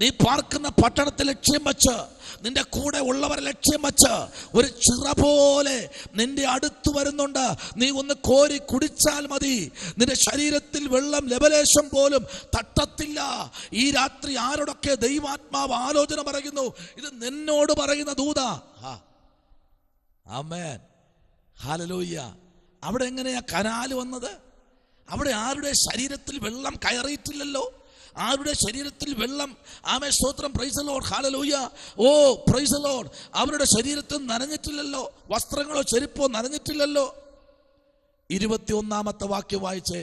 A: നീ പാർക്കുന്ന പട്ടണത്തെ ലക്ഷ്യം വച്ച്, നിന്റെ കൂടെ ഉള്ളവരെ ലക്ഷ്യം വച്ച് ഒരു ചിറ പോലെ നിന്റെ അടുത്ത് വരുന്നുണ്ട്. നീ ഒന്ന് കോരി കുടിച്ചാൽ മതി, നിന്റെ ശരീരത്തിൽ വെള്ളം ലവലേശം പോലും തട്ടത്തില്ല. ഈ രാത്രി ആരോടൊക്കെ ദൈവാത്മാവ് ആലോചന പറയുന്നു, ഇത് നിന്നോട് പറയുന്ന ദൂതാ. ആമേൻ, ഹല്ലേലൂയ. അവിടെ എങ്ങനെയാ കനാല് വന്നത്? അവിടെ ആരുടെ ശരീരത്തിൽ വെള്ളം കയറിയിട്ടില്ലല്ലോ, ആരുടെ ശരീരത്തിൽ വെള്ളം, ആമേ സ്തോത്രം, പ്രൈസ് ദി ലോർഡ്, ഹല്ലേലൂയ. Oh praise the lord. അവരുടെ ശരീരത്തിൽ നനഞ്ഞിട്ടില്ലല്ലോ, വസ്ത്രങ്ങളോ ചെരുപ്പോ നനഞ്ഞിട്ടില്ലല്ലോ. 21-ാമത്തെ വാക്യം വായിച്ചേ.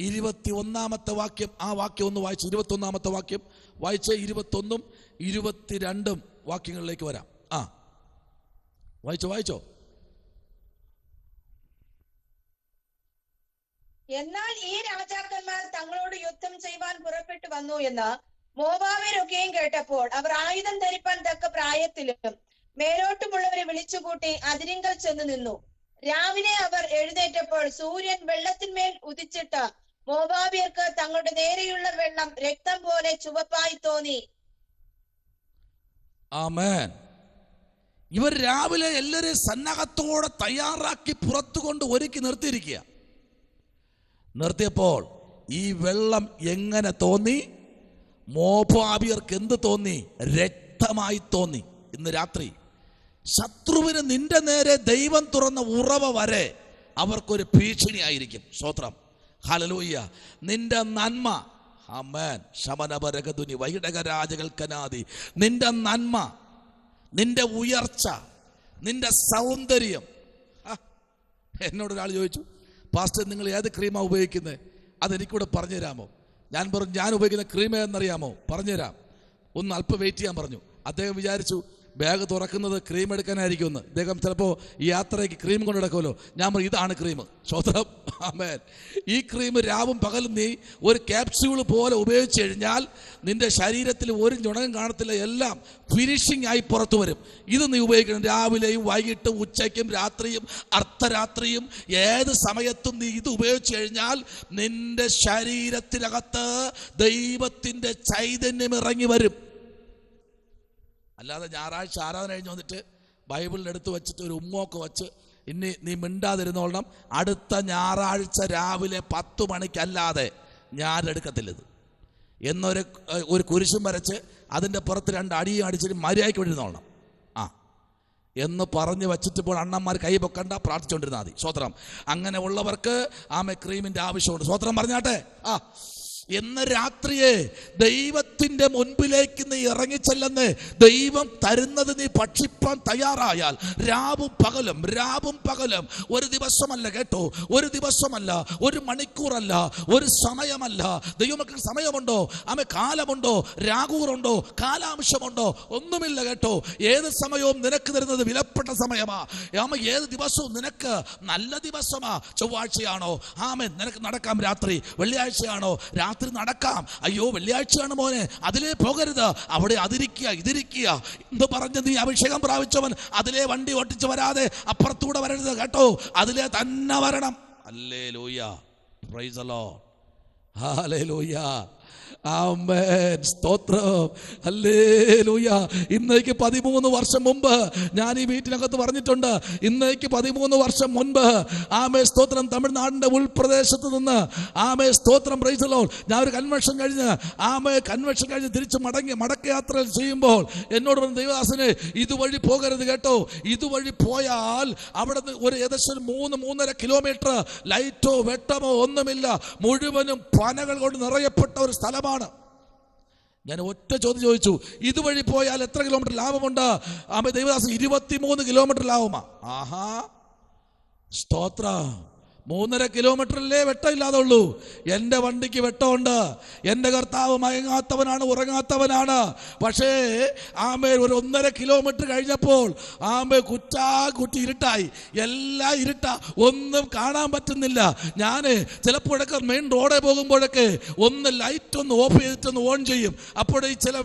A: 21-ാമത്തെ വാക്യം, ആ വാക്യം ഒന്ന് വായിച്ച്. 21-ാമത്തെ വാക്യം വായിച്ചേ. 21ഉം 22ഉം വാക്യങ്ങളിലേക്ക് വരാം. വായിച്ചോ.
B: എന്നാൽ ഈ രാജാക്കന്മാർ തങ്ങളോട് യുദ്ധം ചെയ്യുവാൻ പുറപ്പെട്ടു വന്നു എന്ന് മോവാബ്യരൊക്കെയും കേട്ടപ്പോൾ അവർ ആയുധം ധരിപ്പാൻ തക്ക പ്രായത്തിലും മേലോട്ടുമുള്ളവരെ വിളിച്ചുകൂട്ടി അതിരിങ്കൽ ചെന്ന് നിന്നു. രാവിലെ അവർ എഴുന്നേറ്റപ്പോൾ സൂര്യൻ വെള്ളത്തിന്മേൽ ഉദിച്ചിട്ട് മോവാബ്യർക്ക് തങ്ങളുടെ നേരെയുള്ള വെള്ളം രക്തം പോലെ ചുവപ്പായി തോന്നി.
A: ആമേൻ. ഇവർ രാവിലെ എല്ലാവരും സന്നഹത്തോടെ തയ്യാറാക്കി പുറത്തു കൊണ്ട് ഒരുക്കി നിർത്തിയപ്പോൾ ഈ വെള്ളം എങ്ങനെ തോന്നി? മോവാബ്യർക്ക് എന്ത് തോന്നി? രക്തമായി തോന്നി. ഇന്ന് രാത്രി ശത്രുവിന് നിന്റെ നേരെ ദൈവം തുറന്ന ഉറവ വരെ അവർക്കൊരു ഭീഷണിയായിരിക്കും. സ്തോത്രം, ഹല്ലേലൂയ. നിന്റെ നന്മ, ആമേൻ, ശമനപരഗതുനി വൈഡകരാജകൽക്കനാദി, നിന്റെ നന്മ, നിന്റെ ഉയർച്ച, നിന്റെ സൗന്ദര്യം. എന്നോടൊരാൾ ചോദിച്ചു, പാസ്റ്റർ നിങ്ങൾ ഏത് ക്രീമാണ് ഉപയോഗിക്കുന്നത്? അതെനിക്കൂടെ പറഞ്ഞു തരാമോ? ഞാൻ പറഞ്ഞു, ഞാൻ ഉപയോഗിക്കുന്ന ക്രീം ഏതെന്നറിയാമോ? പറഞ്ഞുതരാം, ഒന്ന് അല്പം വെയിറ്റ് ചെയ്യാൻ പറഞ്ഞു. അദ്ദേഹം വിചാരിച്ചു ബാഗ് തുറക്കുന്നത് ക്രീം എടുക്കാനായിരിക്കുമെന്ന്. അദ്ദേഹം ചിലപ്പോൾ ഈ യാത്രയ്ക്ക് ക്രീം കൊണ്ട് നടക്കുമല്ലോ. ഞാൻ പറഞ്ഞു, ഇതാണ് ക്രീം. സ്വതം, ആമേൻ. ഈ ക്രീം രാവും പകലും നീ ഒരു ക്യാപ്സ്യൂൾ പോലെ ഉപയോഗിച്ച് കഴിഞ്ഞാൽ നിന്റെ ശരീരത്തിൽ ഒരു ഞുണകം കാണത്തില്ല, എല്ലാം ഫിനിഷിംഗ് ആയി പുറത്തു വരും. ഇത് നീ ഉപയോഗിക്കണം. രാവിലെയും വൈകിട്ടും ഉച്ചയ്ക്കും രാത്രിയും അർദ്ധരാത്രിയും ഏത് സമയത്തും നീ ഇത് ഉപയോഗിച്ച് കഴിഞ്ഞാൽ നിന്റെ ശരീരത്തിനകത്ത് ദൈവത്തിൻ്റെ ചൈതന്യം ഇറങ്ങി വരും. അല്ലാതെ ഞായറാഴ്ച ആരാധന കഴിഞ്ഞ് വന്നിട്ട് ബൈബിളിൽ എടുത്ത് വെച്ചിട്ട് ഒരു ഉമ്മൊക്കെ വെച്ച് ഇനി നീ മിണ്ടാതിരുന്നോളണം, അടുത്ത ഞായറാഴ്ച രാവിലെ 10 മണിക്കല്ലാതെ ഞാൻ എടുക്കത്തില്ലത് എന്നൊരു കുരിശും വരച്ച് അതിൻ്റെ പുറത്ത് 2 അടിയും അടിച്ചിട്ട് മര്യാദയ്ക്ക് വിടുന്നോളണം എന്ന് പറഞ്ഞ് വെച്ചിട്ട് ഇപ്പോൾ അണ്ണന്മാർ കൈ പൊക്കണ്ട, പ്രാർത്ഥിച്ചുകൊണ്ടിരുന്നാൽ മതി. സ്വത്രം. അങ്ങനെ ഉള്ളവർക്ക് ആമേ ക്രീമിൻ്റെ ആവശ്യമുണ്ട്. സ്വത്രം പറഞ്ഞാട്ടെ. എന്ന് രാത്രിയെ ദൈവത്തിൻ്റെ മുൻപിലേക്ക് നീ ഇറങ്ങിച്ചെല്ലെന്ന് ദൈവം തരുന്നത് നീ ഭക്ഷിപ്പാൻ തയ്യാറായാൽ രാവും പകലും ഒരു ദിവസമല്ല കേട്ടോ, ഒരു ദിവസമല്ല, ഒരു മണിക്കൂറല്ല, ഒരു സമയമല്ല. ദൈവമക്കൾ സമയമുണ്ടോ? ആമേ കാലമുണ്ടോ? രാകൂറുണ്ടോ? കാലാംശമുണ്ടോ? ഒന്നുമില്ല കേട്ടോ. ഏത് സമയവും നിനക്ക് തരുന്നത് വിലപ്പെട്ട സമയമാ. ആമേ ഏത് ദിവസവും നിനക്ക് നല്ല ദിവസമാ. ചൊവ്വാഴ്ചയാണോ? ആമേ നിനക്ക് നടക്കാം രാത്രി. വെള്ളിയാഴ്ചയാണോ? രാത്രി നടക്കാം. അയ്യോ വെള്ളിയാഴ്ചയാണ് മോനെ, അതിലേ പോകരുത്, അവിടെ ഇതിരിക്കുക എന്ന് പറഞ്ഞ് നീ അഭിഷേകം പ്രാപിച്ചവൻ അതിലേ വണ്ടി ഓട്ടിച്ച് വരാതെ അപ്പുറത്തൂടെ വരരുത് കേട്ടോ, അതിലേ തന്നെ വരണം. Hallelujah, praise the Lord, hallelujah. Amen, സ്തോത്രം, ഹല്ലേലൂയ. ഇന്നേക്ക് 13 വർഷം മുമ്പ് ഞാൻ ഈ വീട്ടിനകത്ത് പറഞ്ഞിട്ടുണ്ട്. ഇന്നേക്ക് 13 വർഷം മുൻപ് ആമേ സ്തോത്രം, തമിഴ്നാടിന്റെ ഉൾപ്രദേശത്ത് നിന്ന് ആമേ സ്തോത്രം, പ്രൈസ് ദി ലോർഡ്, ഞാൻ ഒരു കൺവെൻഷൻ കഴിഞ്ഞ് തിരിച്ച് മടക്കയാത്ര ചെയ്യുമ്പോൾ എന്നോട് പറഞ്ഞ ദൈവദാസനെ, ഇതുവഴി പോകരുത് കേട്ടോ. ഇതുവഴി പോയാൽ അവിടെ ഒരു ഏകദേശം 3-3.5 കിലോമീറ്റർ ലൈറ്റോ വെട്ടമോ ഒന്നുമില്ല, മുഴുവനും പനകൾ കൊണ്ട് നിറയപ്പെട്ട ഒരു സ്ഥലമാണ്. ഞാൻ ഒറ്റ ചോദ്യം ചോദിച്ചു, ഇതുവഴി പോയാൽ എത്ര കിലോമീറ്റർ ലാഭമുണ്ട്? ആമേ ദൈവദാസൻ, 23 കിലോമീറ്റർ ലാഭമാ. ആഹാ, സ്തോത്രം. 3.5 കിലോമീറ്ററിലേ വെട്ടമില്ലാതെ ഉള്ളൂ. എൻ്റെ വണ്ടിക്ക് വെട്ടമുണ്ട്. എൻ്റെ കർത്താവ് മയങ്ങാത്തവനാണ്, ഉറങ്ങാത്തവനാണ്. പക്ഷേ ആമേ ഒരു 1.5 കിലോമീറ്റർ കഴിഞ്ഞപ്പോൾ ആമേ കുറ്റി ഇരുട്ടായി, എല്ലാം ഇരുട്ടാ, ഒന്നും കാണാൻ പറ്റുന്നില്ല. ഞാൻ ചിലപ്പോഴൊക്കെ മെയിൻ റോഡിൽ പോകുമ്പോഴൊക്കെ ഒന്ന് ലൈറ്റ് ഒന്ന് ഓഫ് ചെയ്തിട്ടൊന്ന് ഓൺ ചെയ്യും. അപ്പോൾ ഈ ചില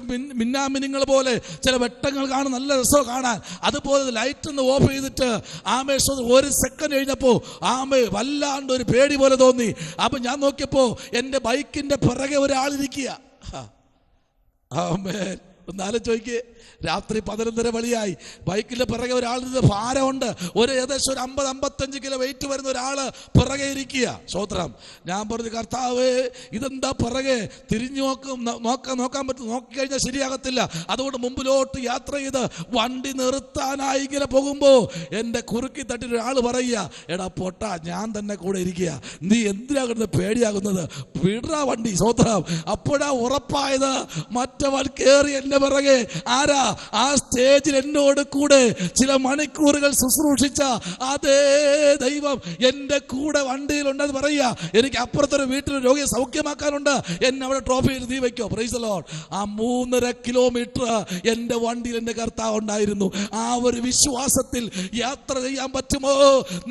A: മിന്നാമിനിങ്ങൾ പോലെ ചില വെട്ടങ്ങൾ കാണും, നല്ല രസം കാണാൻ. അതുപോലെ ലൈറ്റ് ഒന്ന് ഓഫ് ചെയ്തിട്ട് ആമേ 1 സെക്കൻഡ് കഴിഞ്ഞപ്പോൾ ആമേ വല്ലാണ്ട് ഒരു പേടി പോലെ തോന്നി. അപ്പൊ ഞാൻ നോക്കിയപ്പോ എൻ്റെ ബൈക്കിന്റെ പിറകെ ഒരാളിരിക്കുക. ആമേൻ, ഒന്ന് ആലോചിക്കേ, രാത്രി 11:30 മണിയായി, ബൈക്കിന്റെ പിറകെ ഒരാളിരുന്ന് ഭാരമുണ്ട്, ഏകദേശം ഒരു 50-55 കിലോ വെയിറ്റ് വരുന്ന ഒരാള് പിറകെ ഇരിക്കുക. സ്തോത്രം. ഞാൻ പറഞ്ഞു, കർത്താവേ, ഇതെന്താ പിറകെ? തിരിഞ്ഞു നോക്കാൻ പറ്റും, നോക്കിക്കഴിഞ്ഞാൽ ശരിയാകത്തില്ല. അതുകൊണ്ട് മുമ്പിലോട്ട് യാത്ര ചെയ്ത് വണ്ടി നിർത്താനായി ഇങ്ങനെ പോകുമ്പോ എൻ്റെ കുറുക്കി തട്ടിട്ട് ഒരാൾ പറയുക, എടാ പൊട്ടാ, ഞാൻ തന്നെ കൂടെ ഇരിക്കുക, നീ എന്തിനാകുന്നത് പേടിയാകുന്നത്? വിടറാ വണ്ടി. സ്തോത്രം. അപ്പോഴാ ഉറപ്പായത്, മറ്റവൻ കയറി എൻ്റെ പിറകെ. ആരാ? ആ സ്റ്റേജിൽ എന്നോട് കൂടെ ചില മണിക്കൂറുകൾ ശുശ്രൂഷിച്ച അതേ ദൈവം എൻ്റെ കൂടെ വണ്ടിയിലുണ്ടെന്ന് പറയുക. എനിക്ക് അപ്പുറത്തൊരു വീട്ടിൽ രോഗിയെ സൗഖ്യമാക്കാനുണ്ട്, എന്നെ അവിടെ ട്രോഫിയിൽ നീ വയ്ക്കോ. Price the Lord. ആ 3.5 കിലോമീറ്റർ എൻ്റെ വണ്ടിയിൽ എൻ്റെ കർത്താവ് ഉണ്ടായിരുന്നു. ആ ഒരു വിശ്വാസത്തിൽ യാത്ര ചെയ്യാൻ പറ്റുമോ?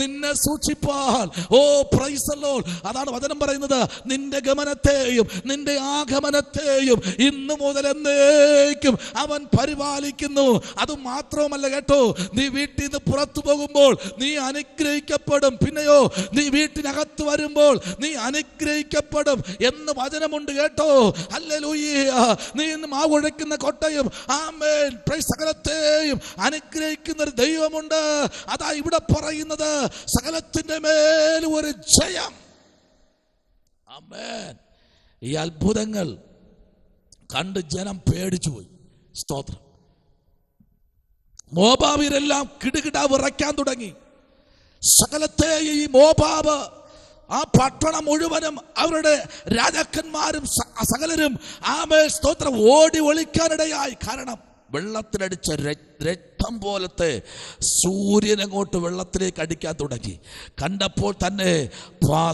A: നിന്നെ സൂക്ഷിപ്പാൻ. ഓ പ്രൈസ് ദി ലോർഡ്. അതാണ് വചനം പറയുന്നത്, നിന്റെ ഗമനത്തെയും നിന്റെ ആഗമനത്തെയും ഇന്നു മുതൽ എന്നേക്കും അവൻ പരിപാലിക്കുന്നു. അത് മാത്രവുമല്ല കേട്ടോ, നീ വീട്ടിൽ നിന്ന് പുറത്തു പോകുമ്പോൾ നീ അനുഗ്രഹിക്കപ്പെടും. പിന്നെയോ, നീ വീട്ടിനകത്ത് വരുമ്പോൾ നീ അനുഗ്രഹിക്കപ്പെടും എന്ന് വചനമുണ്ട് കേട്ടോ. ഹല്ലേലൂയ. നീ ഇന്ന് മാവുഴയ്ക്കുന്ന കൊട്ടയും ആമേൻ സകലത്തെയും അനുഗ്രഹിക്കുന്ന ഒരു ദൈവമുണ്ട്. അതാ ഇവിടെ പറയുന്നത്, സകലത്തിന്റെ മേൽ ഒരു ജയം. ആമേൻ. ഈ അത്ഭുതങ്ങൾ കണ്ട് ജനം പേടിച്ചു പോയി. സ്തോത്രം. മോബാബിരെല്ലാം കിടുകിട വിറയ്ക്കാൻ തുടങ്ങി. സകലത്തെ ഈ മോബാബ്, ആ പട്ടണം മുഴുവനും അവരുടെ രാജാക്കന്മാരും സകലരും ആമേ സ്തോത്രം ഓടി ഒളിക്കാനിടയായി. കാരണം വെള്ളത്തിലടിച്ച രക്തം പോലത്തെ സൂര്യൻ അങ്ങോട്ട് വെള്ളത്തിലേക്ക് അടിക്കാൻ തുടങ്ങി. കണ്ടപ്പോൾ തന്നെ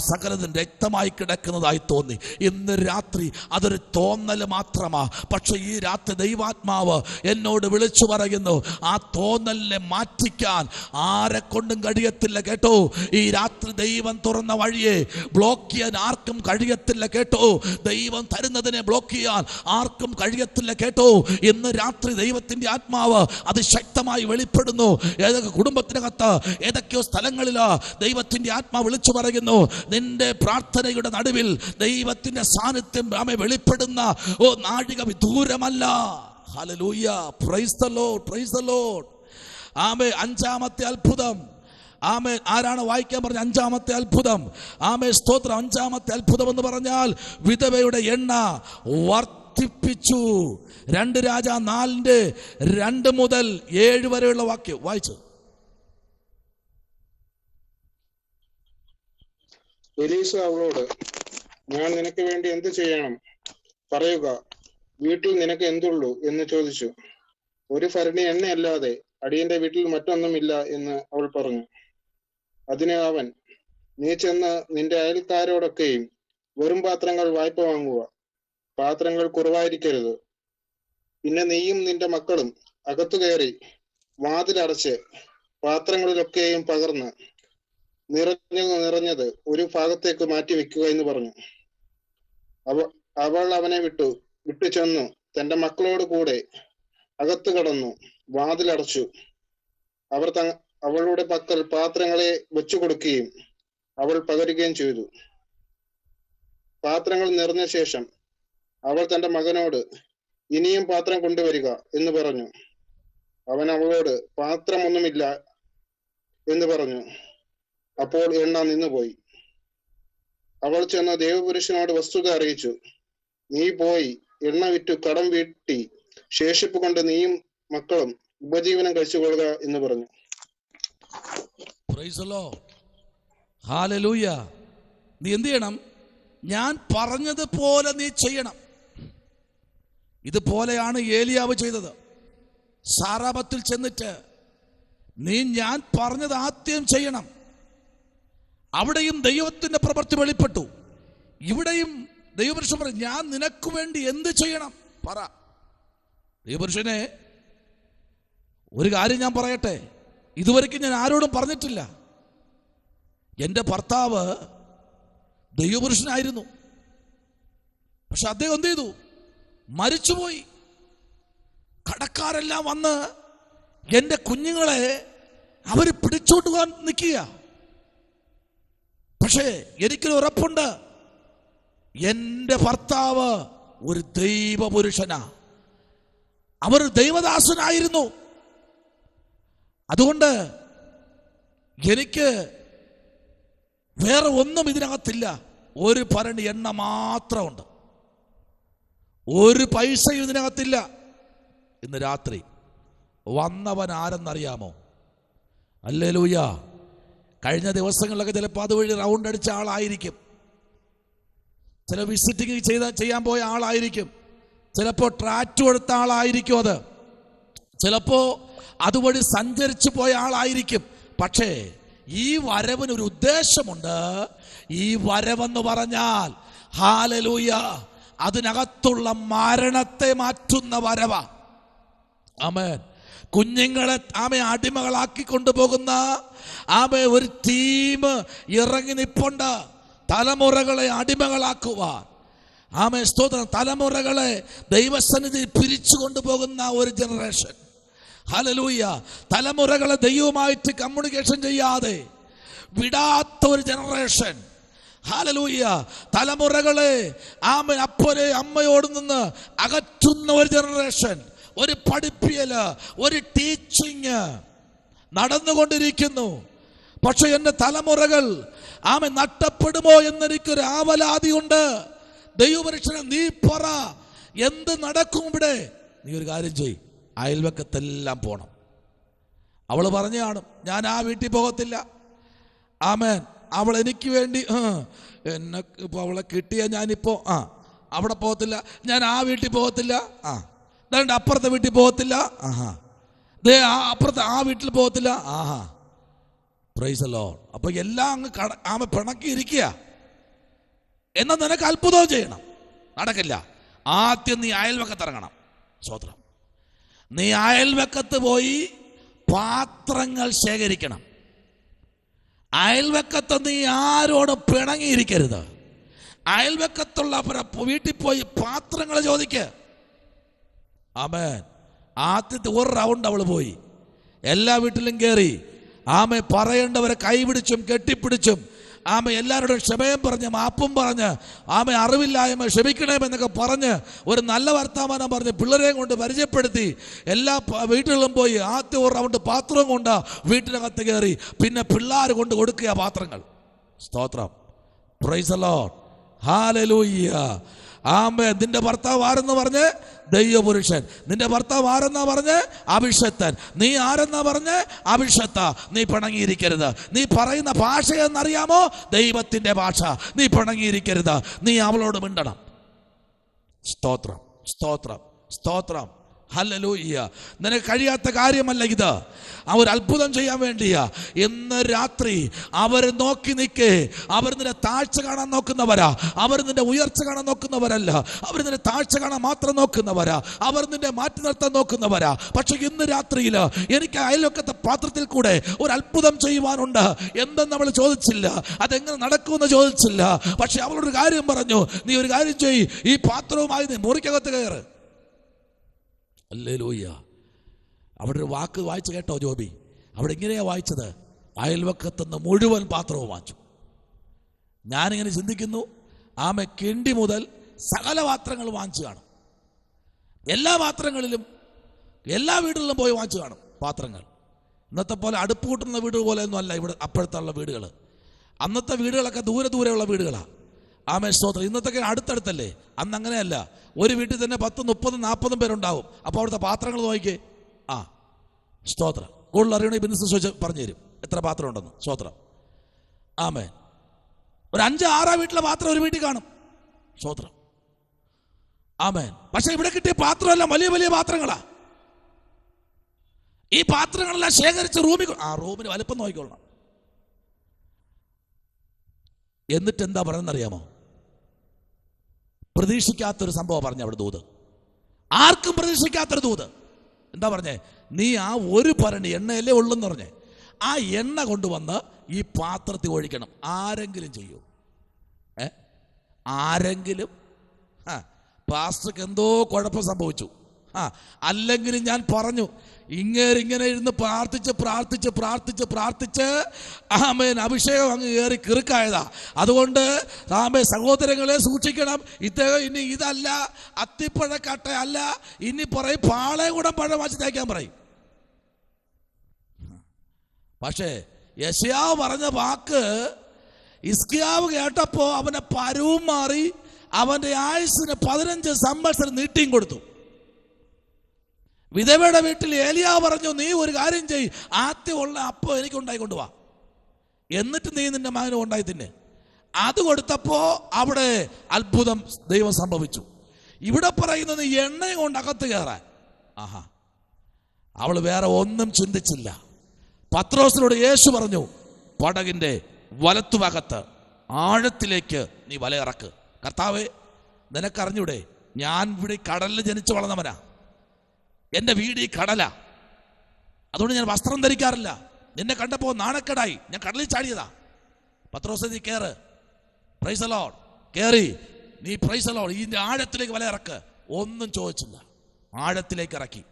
A: സകലതും രക്തമായി കിടക്കുന്നതായി തോന്നി. ഇന്ന് രാത്രി അതൊരു തോന്നൽ മാത്രമാ. പക്ഷെ ഈ രാത്രി ദൈവാത്മാവ് എന്നോട് വിളിച്ചു പറയുന്നു, ആ തോന്നലിനെ മാറ്റിക്കാൻ ആരെ കൊണ്ടും കഴിയത്തില്ല കേട്ടോ. ഈ രാത്രി ദൈവം തുറന്ന വഴിയെ ബ്ലോക്ക് ചെയ്യാൻ ആർക്കും കഴിയത്തില്ല കേട്ടോ. ദൈവം തരുന്നതിനെ ബ്ലോക്ക് ചെയ്യാൻ ആർക്കും കഴിയത്തില്ല കേട്ടോ. ഇന്ന് രാത്രി ദൈവത്തിന്റെ ആത്മാവ് അതിശക്തമായി വെളിപ്പെടുന്നു. ഏതൊക്കെ കുടുംബത്തിനകത്ത്, ഏതൊക്കെയോ സ്ഥലങ്ങളില് ദൈവത്തിന്റെ ആത്മാവ് വിളിച്ചു പറയുന്നു, നിന്റെ പ്രാർത്ഥനയുടെ നടുവിൽ ദൈവത്തിന്റെ സാന്നിധ്യം വെളിപ്പെടുന്ന നാഴിക വിദൂരമല്ല. Hallelujah. Praise the Lord, praise the Lord. Amen. 5-ാമത്തെ അത്ഭുതം. ആമേൻ. ആരാണ് വായിക്കാൻ പറഞ്ഞ 5-ാമത്തെ അത്ഭുതം? ആമേൻ സ്തോത്രം. 5-ാമത്തെ അത്ഭുതം എന്ന് പറഞ്ഞാൽ വിധവയുടെ എണ്ണ വർദ്ധിപ്പിച്ചു. 2 രാജ 4:2 മുതൽ 7 വരെയുള്ള വാക്യം വായിച്ചു.
C: എലീശ അവളോട്, ഞാൻ നിനക്ക് വേണ്ടി എന്ത് ചെയ്യണം? പറയുക, വീട്ടിൽ നിനക്ക് എന്തുള്ളൂ എന്ന് ചോദിച്ചു. 1 ഭരണി എണ്ണയല്ലാതെ അടിയന്റെ വീട്ടിൽ മറ്റൊന്നുമില്ല എന്ന് അവൾ പറഞ്ഞു. അതിന് അവൻ, നീ ചെന്ന് നിന്റെ അയൽക്കാരോടൊക്കെയും വെറും പാത്രങ്ങൾ വായ്പ വാങ്ങുക, പാത്രങ്ങൾ കുറവായിരിക്കരുത്. പിന്നെ നീയും നിന്റെ മക്കളും അകത്തു കയറി വാതിലടച്ച് പാത്രങ്ങളിലൊക്കെയും പകർന്ന് നിറഞ്ഞത് ഒരു ഭാഗത്തേക്ക് മാറ്റി വെക്കുക എന്ന് പറഞ്ഞു. അവൾ അവനെ വിട്ടു ചെന്നു തന്റെ മക്കളോട് കൂടെ അകത്ത് കടന്നു വാതിലടച്ചു. അവർ അവളുടെ പക്കൽ പാത്രങ്ങളെ വെച്ചു കൊടുക്കുകയും അവൾ പകരുകയും ചെയ്തു. പാത്രങ്ങൾ നിറഞ്ഞ ശേഷം അവൾ തന്റെ മകനോട്, ഇനിയും പാത്രം കൊണ്ടുവരിക എന്ന് പറഞ്ഞു. അവൻ അവളോട്, പാത്രമൊന്നുമില്ല എന്ന് പറഞ്ഞു. അപ്പോൾ എണ്ണ നിന്നുപോയി. അവൾ ചെന്ന് ദേവപുരുഷനോട് വസ്തുത അറിയിച്ചു. നീ പോയി എണ്ണ വിറ്റു കടം വീട്ടി ശേഷിപ്പ് കൊണ്ട് നീയും മക്കളും ഉപജീവനം കഴിച്ചുകൊള്ളുക എന്ന് പറഞ്ഞു.
A: Price the Lord. ഹല്ലേലൂയ. നീ എന്ത് ചെയ്യണം? ഞാൻ പറഞ്ഞതുപോലെ നീ ചെയ്യണം. ഇതുപോലെയാണ് ഏലിയാവ് ചെയ്തത്. സാറാപത്തിൽ ചെന്നിട്ട് ഞാൻ പറഞ്ഞത് ആദ്യം ചെയ്യണം. അവിടെയും ദൈവത്തിന്റെ പ്രവൃത്തി വെളിപ്പെട്ടു. ഇവിടെയും ദൈവപുരുഷൻ പറയും, ഞാൻ നിനക്ക് വേണ്ടി എന്ത് ചെയ്യണം പറ. ദൈവപുരുഷനെ, ഒരു കാര്യം ഞാൻ പറയട്ടെ, ഇതുവരെയ്ക്കും ഞാൻ ആരോടും പറഞ്ഞിട്ടില്ല. എൻ്റെ ഭർത്താവ് ദൈവപുരുഷനായിരുന്നു. പക്ഷെ അദ്ദേഹം എന്ത് ചെയ്തു? മരിച്ചുപോയി. കടക്കാരെല്ലാം വന്ന് എൻ്റെ കുഞ്ഞുങ്ങളെ അവർ പിടിച്ചോട്ട് പോകാൻ നിൽക്കുക. പക്ഷേ എനിക്കൊരു ഉറപ്പുണ്ട്, എൻ്റെ ഭർത്താവ് ഒരു ദൈവപുരുഷനാ, അവർ ദൈവദാസനായിരുന്നു. അതുകൊണ്ട് എനിക്ക് വേറെ ഒന്നും ഇതിനകത്തില്ല. ഒരു ഭരണി എണ്ണ മാത്രമുണ്ട്, ഒരു പൈസയും ഇതിനകത്തില്ല. ഇന്ന് രാത്രി വന്നവൻ ആരെന്നറിയാമോ? ഹല്ലേലൂയ. കഴിഞ്ഞ ദിവസങ്ങളിലൊക്കെ ചിലപ്പോൾ അതുവഴി റൗണ്ട് അടിച്ച ആളായിരിക്കും, ചില വിസിറ്റിംഗ് ചെയ്യാൻ പോയ ആളായിരിക്കും, ചിലപ്പോൾ ട്രാറ്റ് കൊടുത്ത ആളായിരിക്കും, അത് ചിലപ്പോൾ അതുവഴി സഞ്ചരിച്ചു പോയ ആളായിരിക്കും. പക്ഷേ ഈ വരവിനൊരു ഉദ്ദേശമുണ്ട്. ഈ വരവെന്ന് പറഞ്ഞാൽ ഹല്ലേലൂയ, അതിനകത്തുള്ള മരണത്തെ മാറ്റുന്ന വരവ. ആമേൻ. കുഞ്ഞുങ്ങളെ അടിമകളാക്കി കൊണ്ടുപോകുന്ന ഒരു ടീം ഇറങ്ങി നിപ്പുണ്ട്, തലമുറകളെ അടിമകളാക്കുവാൻ. സ്തോത്രം. തലമുറകളെ ദൈവസന്നിധി പിരിച്ചു കൊണ്ടുപോകുന്ന ഒരു ജനറേഷൻ. ഹല്ലേലൂയ. തലമുറകളെ ദൈവവുമായിട്ട് കമ്മ്യൂണിക്കേഷൻ ചെയ്യാതെ വിടാത്ത ഒരു ജനറേഷൻ. ഹല്ലേലൂയ. തലമുറകളെ അപ്പനെ അമ്മയോട് നിന്ന് അകറ്റുന്ന ഒരു ജനറേഷൻ. ഒരു പഠിപ്പിയല്, ഒരു ടീച്ചിങ് നടന്നുകൊണ്ടിരിക്കുന്നു. പക്ഷെ എൻ്റെ തലമുറകൾ നഷ്ടപ്പെടുമോ എന്നെനിക്കൊരു ആവലാതിയുണ്ട്. ദൈവപുരുഷനെ, നീ പറ, എന്ത് നടക്കും ഇവിടെ? നീ ഒരു കാര്യം ചെയ്യ്, അയൽവക്കത്തെല്ലാം പോണം. അവൾ പറഞ്ഞു കാണും, ഞാൻ ആ വീട്ടിൽ പോകത്തില്ല. ആമേൻ. അവൾ എനിക്ക് വേണ്ടി എന്നെ ഇപ്പോൾ അവളെ കിട്ടിയ ഞാനിപ്പോ അവിടെ പോകത്തില്ല, ഞാൻ ആ വീട്ടിൽ പോകത്തില്ല, അതുകൊണ്ട് അപ്പുറത്തെ വീട്ടിൽ പോകത്തില്ല, അപ്പുറത്തെ ആ വീട്ടിൽ പോകത്തില്ല. Price the Lord. അപ്പൊ എല്ലാം അങ്ങ് പിണക്കിയിരിക്കുക. എന്നാൽ നിനക്ക് അത്ഭുതവും ചെയ്യണം. നടക്കില്ല. ആദ്യം നീ അയൽവക്കത്ത് ഇറങ്ങണം. സ്വത്രം. നീ അയൽവക്കത്ത് പോയി പാത്രങ്ങൾ ശേഖരിക്കണം. അയൽവക്കത്ത് നീ ആരോടും പിണങ്ങിയിരിക്കരുത്. അയൽവക്കത്തുള്ള വീട്ടിൽ പോയി പാത്രങ്ങൾ ചോദിക്ക. ആമേൻ. ആദ്യത്തെ ഒരു റൗണ്ട് അവൾ പോയി, എല്ലാ വീട്ടിലും കയറി പറയേണ്ടവരെ കൈപിടിച്ചും കെട്ടിപ്പിടിച്ചും എല്ലാവരോടും ക്ഷമയും പറഞ്ഞ് മാപ്പും പറഞ്ഞ് അറിവില്ലായ്മ ക്ഷമിക്കണമെന്നൊക്കെ പറഞ്ഞ് ഒരു നല്ല വർത്തമാനം പറഞ്ഞ് പിള്ളേരെയും കൊണ്ട് പരിചയപ്പെടുത്തി എല്ലാ വീട്ടുകളിലും പോയി ആദ്യം ഒരു റൗണ്ട് പാത്രവും കൊണ്ട് വീട്ടിനകത്ത് കയറി. പിന്നെ പിള്ളേർ കൊണ്ട് കൊടുക്കുക പാത്രങ്ങൾ. സ്തോത്രം. Praise the Lord. ഹല്ലേലൂയ. നിന്റെ ഭർത്താവ് ആരെന്ന് പറഞ്ഞ് ദൈവപുരുഷൻ. നിന്റെ ഭർത്താവ് ആരെന്നാ പറഞ്ഞ് അഭിഷക്തൻ. നീ ആരെന്നാ പറഞ്ഞ് അഭിഷക്ത. നീ പിണങ്ങിയിരിക്കരുത്. നീ പറയുന്ന ഭാഷ എന്നറിയാമോ? ദൈവത്തിന്റെ ഭാഷ. നീ പിണങ്ങിയിരിക്കരുത്. നീ അവളോട് മിണ്ടണം. സ്തോത്രം, സ്തോത്രം, സ്തോത്രം. ഹല്ലേലൂയ. നിനക്ക് കഴിയാത്ത കാര്യമല്ല ഇത്. അവർ അത്ഭുതം ചെയ്യാൻ വേണ്ടിയാ. ഇന്ന് രാത്രി അവർ നോക്കി നിൽക്കേ. അവർ നിന്റെ താഴ്ച കാണാൻ നോക്കുന്നവരാ. അവർ നിന്റെ ഉയർച്ച കാണാൻ നോക്കുന്നവരല്ല. അവർ നിന്റെ താഴ്ച കാണാൻ മാത്രം നോക്കുന്നവരാ. അവർ നിന്റെ മാറ്റി നിർത്താൻ നോക്കുന്നവരാ. പക്ഷെ ഇന്ന് രാത്രിയിൽ എനിക്ക് അയൽവക്കത്തെ പാത്രത്തിൽ കൂടെ ഒരു അത്ഭുതം ചെയ്യുവാനുണ്ട്. എന്തെന്ന് അവൾ ചോദിച്ചില്ല, അതെങ്ങനെ നടക്കുമെന്ന് ചോദിച്ചില്ല. പക്ഷെ അവളൊരു കാര്യം പറഞ്ഞു, നീ ഒരു കാര്യം ചെയ്യ്, ഈ പാത്രവുമായി നീ മുറിക്കകത്ത് കയറ്. ഹല്ലേലൂയ. അവിടെ ഒരു വാക്ക് വായിച്ചു കേട്ടോ ജോബി? അവിടെ ഇങ്ങനെയാ വായിച്ചത്, അയൽവക്കത്തുനിന്ന് മുഴുവൻ പാത്രവും വാങ്ങിച്ചു. ഞാനിങ്ങനെ ചിന്തിക്കുന്നു, കിണ്ടി മുതൽ സകല പാത്രങ്ങളും വാങ്ങിച്ചു കാണും. എല്ലാ പാത്രങ്ങളിലും എല്ലാ വീടുകളിലും പോയി വാങ്ങിച്ചു കാണും പാത്രങ്ങൾ. ഇന്നത്തെ പോലെ അടുപ്പ് കൂട്ടുന്ന വീട് പോലെ ഒന്നും അല്ല ഇവിടെ അപ്പോഴത്തെ ഉള്ള വീടുകൾ. അന്നത്തെ വീടുകളൊക്കെ ദൂരെ ദൂരെയുള്ള വീടുകളാണ്. ആമേൻ, സ്തോത്രം. ഇന്നത്തൊക്കെ അടുത്തടുത്തല്ലേ, അന്ന് അങ്ങനെയല്ല. ഒരു വീട്ടിൽ തന്നെ 10, 30, 40 പേരുണ്ടാവും. അപ്പോൾ അവിടുത്തെ പാത്രങ്ങൾ നോക്കിക്കേ. സ്തോത്രം. കൂടുതൽ അറിയണ ബിസിനസ് ചോദിച്ച് പറഞ്ഞു തരും എത്ര പാത്രം ഉണ്ടെന്ന്. സ്തോത്രം. ആമേൻ. ഒരു 5, 6 വീട്ടിലെ പാത്രം ഒരു വീട്ടിൽ കാണും. സ്തോത്രം. ആമേൻ. പക്ഷെ ഇവിടെ കിട്ടിയ പാത്രമെല്ലാം വലിയ വലിയ പാത്രങ്ങളാ. ഈ പാത്രങ്ങളെല്ലാം ശേഖരിച്ച് റൂമിന് വലുപ്പം നോക്കിക്കൊള്ളണം. എന്നിട്ട് എന്താ പറയുന്നറിയാമോ? പ്രതീക്ഷിക്കാത്തൊരു സംഭവം പറഞ്ഞ അവിടെ ദൂത്. ആർക്കും പ്രതീക്ഷിക്കാത്തൊരു ദൂത്. എന്താ പറഞ്ഞേ? നീ ആ ഒരു ഭരണി എണ്ണയല്ലേ ഉള്ളെന്ന് പറഞ്ഞേ, ആ എണ്ണ കൊണ്ടുവന്ന് ഈ പാത്രത്തിൽ ഒഴിക്കണം. ആരെങ്കിലും ചെയ്യൂ? ആരെങ്കിലും? പാസ്റ്റർക്ക് എന്തോ കുഴപ്പം സംഭവിച്ചു. അല്ലെങ്കിലും ഞാൻ പറഞ്ഞു, ഇങ്ങനെ ഇരുന്ന് പ്രാർത്ഥിച്ച് ആമേൻ, അഭിഷേകം അങ്ങ് കയറി കിറുക്കായതാ. അതുകൊണ്ട് ആമേൻ, സഹോദരങ്ങളെ സൂക്ഷിക്കണം. ഇദ്ദേഹം ഇനി ഇതല്ല, അത്തിപ്പഴക്കട്ട അല്ല, ഇനി പറയും പാളയംകുടം പഴം വാങ്ങിച്ച് തേക്കാൻ പറയും. പക്ഷേ യെശയ്യാവ് പറഞ്ഞ വാക്ക് ഹിസ്കിയാവ് കേട്ടപ്പോ അവനെ പരുവും മാറി, അവന്റെ ആയുസ്സിന് 15 സംവത്സരം നീട്ടിയും കൊടുത്തു. വിധവയുടെ വീട്ടിൽ ഏലിയാവ് പറഞ്ഞു, നീ ഒരു കാര്യം ചെയ്യ്, ആദ്യമുള്ള അപ്പം എനിക്ക് ഉണ്ടായിക്കൊണ്ട് വാ, എന്നിട്ട് നീ നിന്റെ മകനും ഉണ്ടായി തിന്നെ. അത് കൊടുത്തപ്പോ അവിടെ അത്ഭുതം ദൈവം സംഭവിച്ചു. ഇവിടെ പറയുന്നത് എണ്ണയും കൊണ്ട് അകത്ത് കയറാൻ. അവൾ വേറെ ഒന്നും ചിന്തിച്ചില്ല. പത്രോസിനോട് യേശു പറഞ്ഞു, പടകിന്റെ വലത്തുഭാഗത്ത് ആഴത്തിലേക്ക് നീ വലയിറക്ക്. കർത്താവേ, നിനക്കറിഞ്ഞൂടെ, ഞാൻ ഇവിടെ കടലിൽ ജനിച്ചു വളർന്നവനാ. എൻ്റെ വീട് ഈ കടലാ. അതുകൊണ്ട് ഞാൻ വസ്ത്രം ധരിക്കാറില്ല. നിന്നെ കണ്ടപ്പോൾ നാണക്കേടായി ഞാൻ കടലിൽ ചാടിയതാ. പത്രോസ്, നീ കയറ്. Price the Lord. കയറി നീ പ്രൈസ് ദി ലോർഡ് ഇതിൻ്റെ ആഴത്തിലേക്ക് വല ഇറക്ക്. ഒന്നും ചോദിച്ചില്ല, ആഴത്തിലേക്ക് ഇറക്കി.